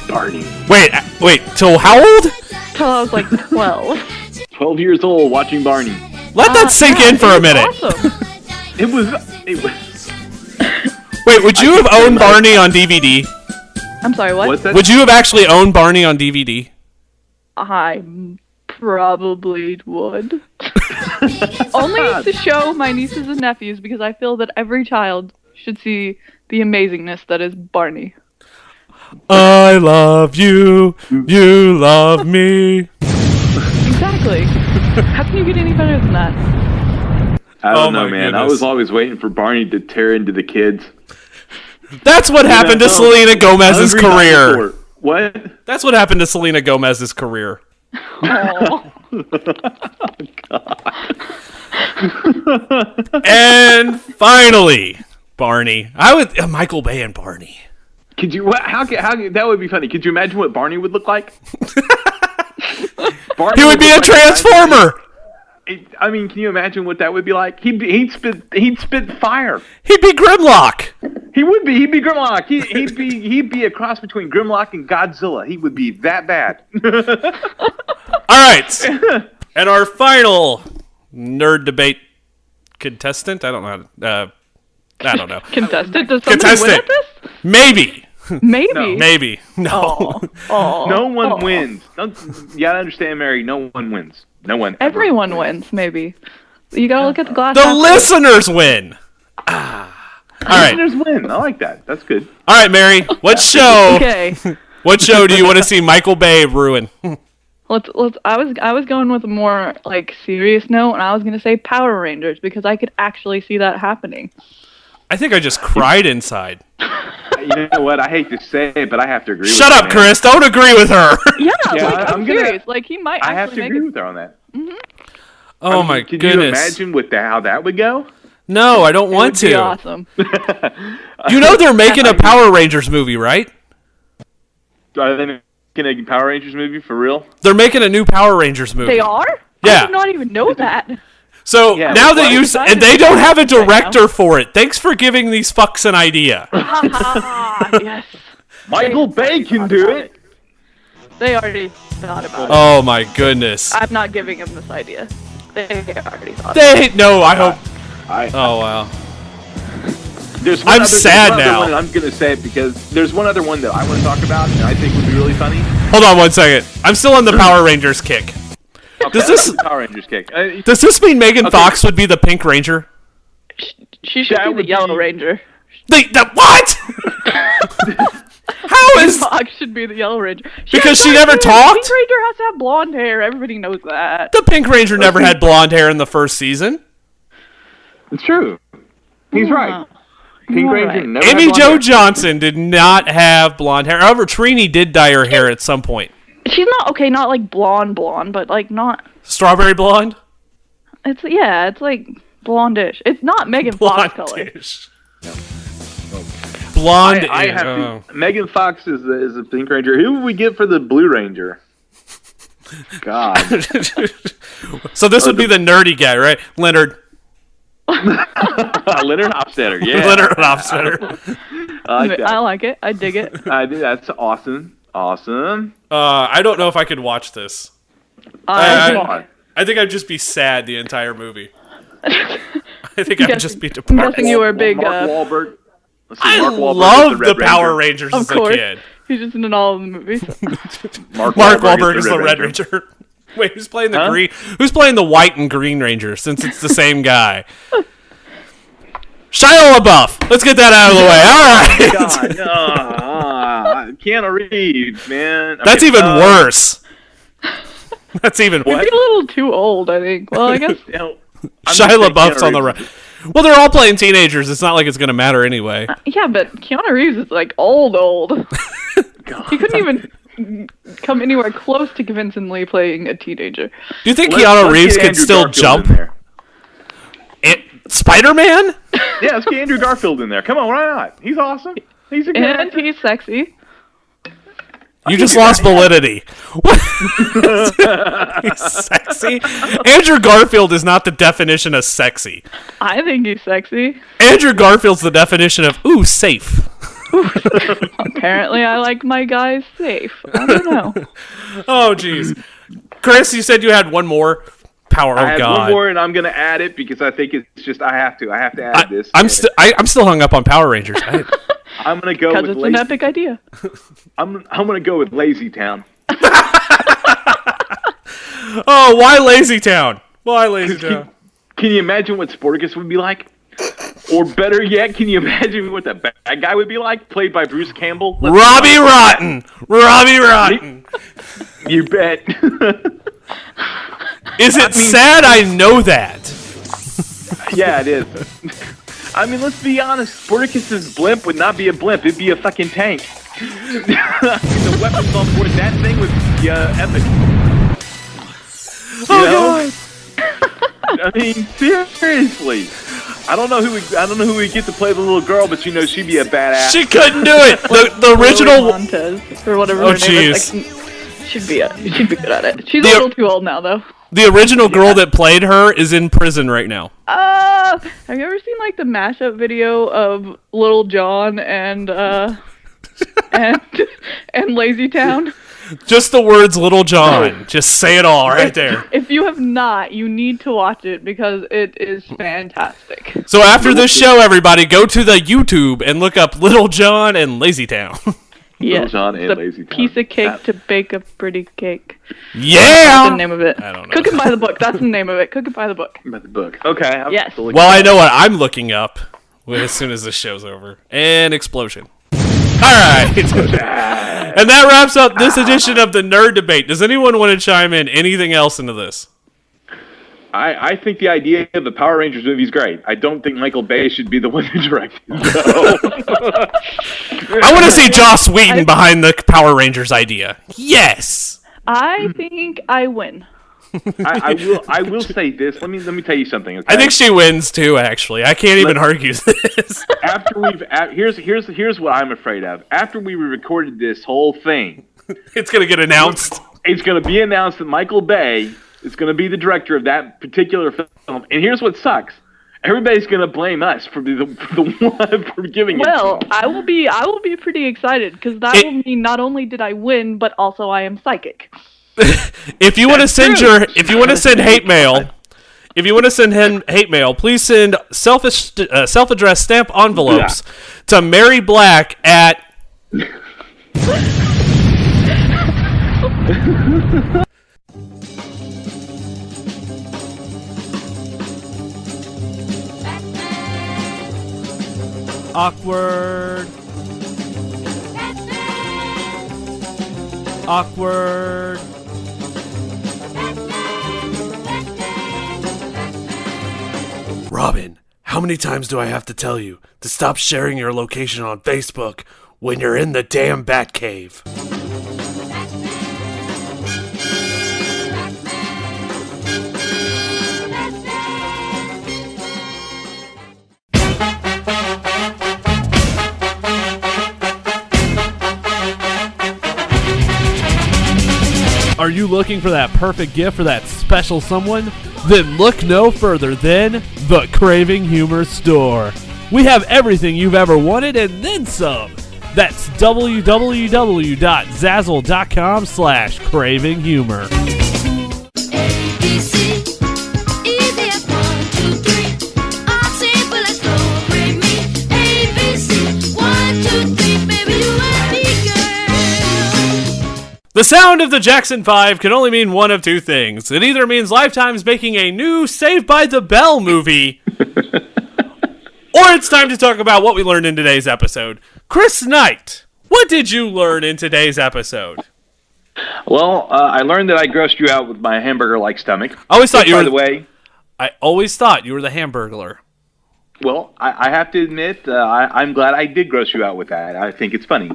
Barney. Wait, till how old? Till I was like 12. 12 years old watching Barney. Let that sink in for a minute. Awesome. It was. Wait, would you have owned Barney on DVD? I'm sorry, what? What's that? Would you have actually owned Barney on DVD? I probably would. Only to show my nieces and nephews because I feel that every child should see the amazingness that is Barney. I love you, you love me. Exactly. How can you get any better than that? I don't know, my man. goodness. I was always waiting for Barney to tear into the kids. That's what happened to Selena Gomez's career. Dinosaur. What? That's what happened to Selena Gomez's career. Oh. And finally, Barney. Michael Bay and Barney. Could you? How that would be funny. Could you imagine what Barney would look like? He would be a transformer. I mean, can you imagine what that would be like? He'd spit fire. He'd be Grimlock. He would be. He'd be Grimlock. He'd be a cross between Grimlock and Godzilla. He would be that bad. All right. And our final nerd debate contestant. I don't know. I don't know. Contestant? Does somebody win at this? Maybe. Maybe. Maybe. No. No one wins. You gotta understand, Mary. No one wins. No one. Everyone wins. Maybe. You gotta look at the glass. The listeners win. All right. Listeners win. I like that. That's good. All right, Mary. What show? Okay. What show do you want to see Michael Bay ruin? Let's. I was going with a more like serious note, and I was gonna say Power Rangers because I could actually see that happening. I think I just cried inside. You know what? I hate to say it, but I have to agree. Shut with up, Chris. Don't agree with her. Yeah, I'm serious. Like he might. I have actually to agree with her on that. Mm-hmm. Oh my Could goodness! you imagine how that would go? No, I don't want to. Be awesome. You know they're making a Power Rangers movie, right? Are they making a Power Rangers movie for real? They're making a new Power Rangers movie. They are? Yeah. I did not even know that. So now that and they don't have a director for it. Thanks for giving these fucks an idea. Yes. Michael Bay can do it. They already thought about it. Oh my goodness. I'm not giving them this idea. They already thought I hope. Oh wow. I'm sad now. I'm gonna say it because there's one other one that I want to talk about and I think would be really funny. Hold on 1 second. I'm still on the Power Rangers kick. Okay, Power Rangers kick? Does this mean Megan Fox would be the Pink Ranger? She should be the Yellow Ranger. What? How is Fox should be the Yellow Ranger? Because she never talked? Pink Ranger has to have blonde hair. Everybody knows that. The Pink Ranger never had blonde hair in the first season. It's true. He's right. Pink Ranger never had Amy blonde Jo hair. Johnson did not have blonde hair. However, Trini did dye her hair at some point. She's not like blonde, but like not strawberry blonde. It's like blondish. It's not Megan Fox color. Blonde. I have to. Megan Fox is the Pink Ranger. Who would we get for the Blue Ranger? God. So this would be the nerdy guy, right? Leonard. Leonard Hofstadter. Yeah. Leonard Hofstadder. I like it. I dig it. I do. That's awesome. Awesome. I don't know if I could watch this. I think I'd just be sad the entire movie. I think I would just be I'm depressed. guessing you were a big. Mark Wahlberg. Let's see, I Mark Wahlberg loved is the Red Power Ranger. Rangers Of as a course. kid. He's just in all of the movies. Mark Wahlberg is the Red Ranger. Wait, who's playing the green? Who's playing the white and green Ranger? Since it's the same guy. Shia LaBeouf. Let's get that out of the way. All right. God, Keanu Reeves, man. That's even worse. That's even He's a little too old, I think. Well, I guess. Shia LaBeouf's on the right. Well, they're all playing teenagers. It's not like it's going to matter anyway. Yeah, but Keanu Reeves is like old. He couldn't even come anywhere close to convincingly playing a teenager. Do you think Keanu Reeves could still jump? Spider-Man? Yeah, let's get Andrew Garfield in there. Come on, why not? He's awesome. He's a good And actor. he's sexy. You just lost validity. He's sexy? Andrew Garfield is not the definition of sexy. I think he's sexy. Andrew Garfield's the definition of, safe. Apparently, I like my guys safe. I don't know. Oh, jeez. Chris, you said you had one more. Power, I have God. one more, and I'm going to add it because I think it's just I have to add this. I'm still hung up on Power Rangers. I'm going to go with Because it's an epic idea. I'm going to go with Lazy Town. Oh, why Lazy Town? Why Lazy Town? Can you imagine what Sporticus would be like? Or better yet, can you imagine what the bad guy would be like, played by Bruce Campbell? Robbie Rotten. You bet. Is it sad? I know that. Yeah, it is. I mean, let's be honest. Sporticus's blimp would not be a blimp. It'd be a fucking tank. The weapons on board that thing would be epic. God. I mean, seriously. I don't know who we get to play the little girl, but she'd be a badass. She couldn't do it. The original Montez or whatever Oh, her name jeez. is. She'd be good at it. She's a little too old now, though. The original girl that played her is in prison right now. Have you ever seen like the mashup video of Little John and Lazy Town? Just the words Little John. Just say it all right there. If you have not, you need to watch it because it is fantastic. So after this show, everybody, go to the YouTube and look up Little John and Lazy Town. Yes, John and Lazy Town. Piece of cake to bake a pretty cake. Yeah! That's the name of it. I don't know. Cook it by the book. That's the name of it. Cook it by the book. By the book. Okay. Yes. Well, I know what I'm looking up as soon as this show's over. An explosion. All right. And that wraps up this edition of the Nerd Debate. Does anyone want to chime in anything else into this? I think the idea of the Power Rangers movie is great. I don't think Michael Bay should be the one to direct it. I want to see Joss Whedon behind the Power Rangers idea. Yes. I think I win. I will say this. Let me tell you something. Okay? I think she wins too. Actually, I can't even argue this. Here's what I'm afraid of. After we recorded this whole thing, it's gonna get announced. It's gonna be announced that Michael Bay is gonna be the director of that particular film. And here's what sucks. Everybody's gonna blame us for the one for giving it. Well, I will be pretty excited because that will mean not only did I win, but also I am psychic. If you want to send hate mail, please send self-addressed stamp envelopes to Mary Black at awkward. Robin, how many times do I have to tell you to stop sharing your location on Facebook when you're in the damn Batcave? Are you looking for that perfect gift for that special someone? Then look no further than the Craving Humor Store. We have everything you've ever wanted and then some. That's www.zazzle.com/cravinghumor. ABC, easy as 1, 2, 3. The sound of the Jackson 5 can only mean one of two things. It either means Lifetime's making a new Saved by the Bell movie, or it's time to talk about what we learned in today's episode. Chris Knight, what did you learn in today's episode? Well, I learned that I grossed you out with my hamburger-like stomach. I always thought you were. By the way, I always thought you were the Hamburglar. Well, I have to admit, I'm glad I did gross you out with that. I think it's funny.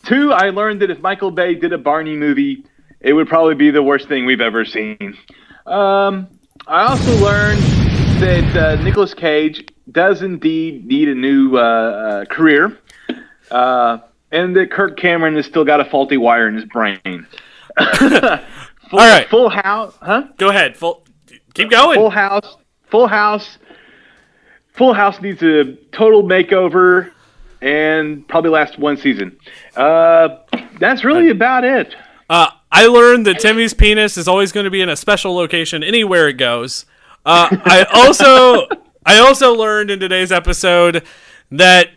2, I learned that if Michael Bay did a Barney movie, it would probably be the worst thing we've ever seen. I also learned that Nicolas Cage does indeed need a new career, and that Kirk Cameron has still got a faulty wire in his brain. All right. Full House, huh? Go ahead. Keep going. Full House needs a total makeover and probably last one season. That's really about it. I learned that Timmy's penis is always going to be in a special location anywhere it goes. I also learned in today's episode that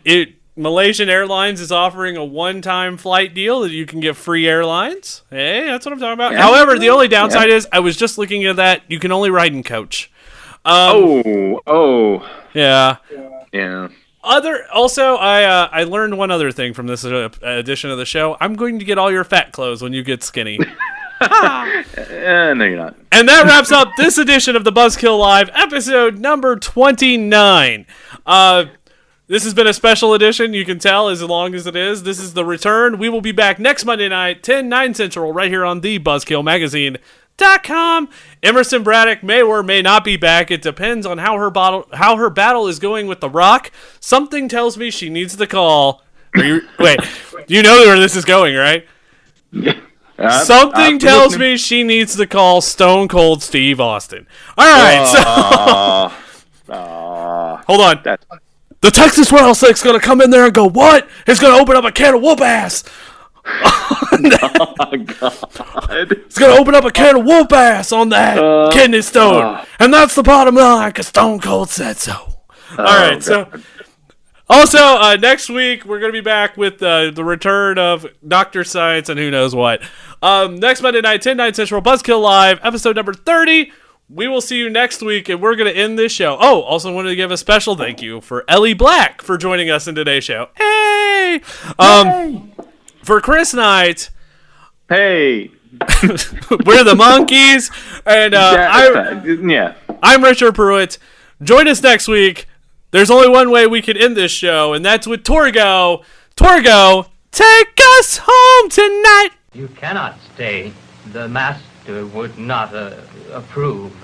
Malaysian Airlines is offering a one-time flight deal that you can get free airlines. Hey, that's what I'm talking about. Yeah. However, the only downside is I was just looking at that. You can only ride in coach. Yeah. I learned one other thing from this edition of the show. I'm going to get all your fat clothes when you get skinny. No, you're not. And that wraps up this edition of the Buzzkill Live, episode number 29. This has been a special edition, you can tell, as long as it is. This is the return. We will be back next Monday night, 9 Central, right here on the BuzzkillMagazine.com. Emerson Braddock may or may not be back. It depends on how her battle is going with The Rock. Something tells me she needs to call. Wait, you know where this is going, right? Something tells me she needs to call Stone Cold Steve Austin. All right, hold on. The Texas Rattlesnake's going to come in there and go, what? He's going to open up a can of whoop ass. Oh, God. He's going to open up a can of whoop ass on that kidney stone. And that's the bottom line, because Stone Cold said so. All right, God. So... Also, next week, we're going to be back with the return of Dr. Science and who knows what. Next Monday night, 9 Central, Buzzkill Live, episode number 30. We will see you next week, and we're going to end this show. Oh, also wanted to give a special thank you for Ellie Black for joining us in today's show. Hey! For Chris Knight. Hey! We're the Monkeys, and I'm Richard Pruitt. Join us next week. There's only one way we can end this show, and that's with Torgo. Torgo, take us home tonight. You cannot stay. The master would not approve.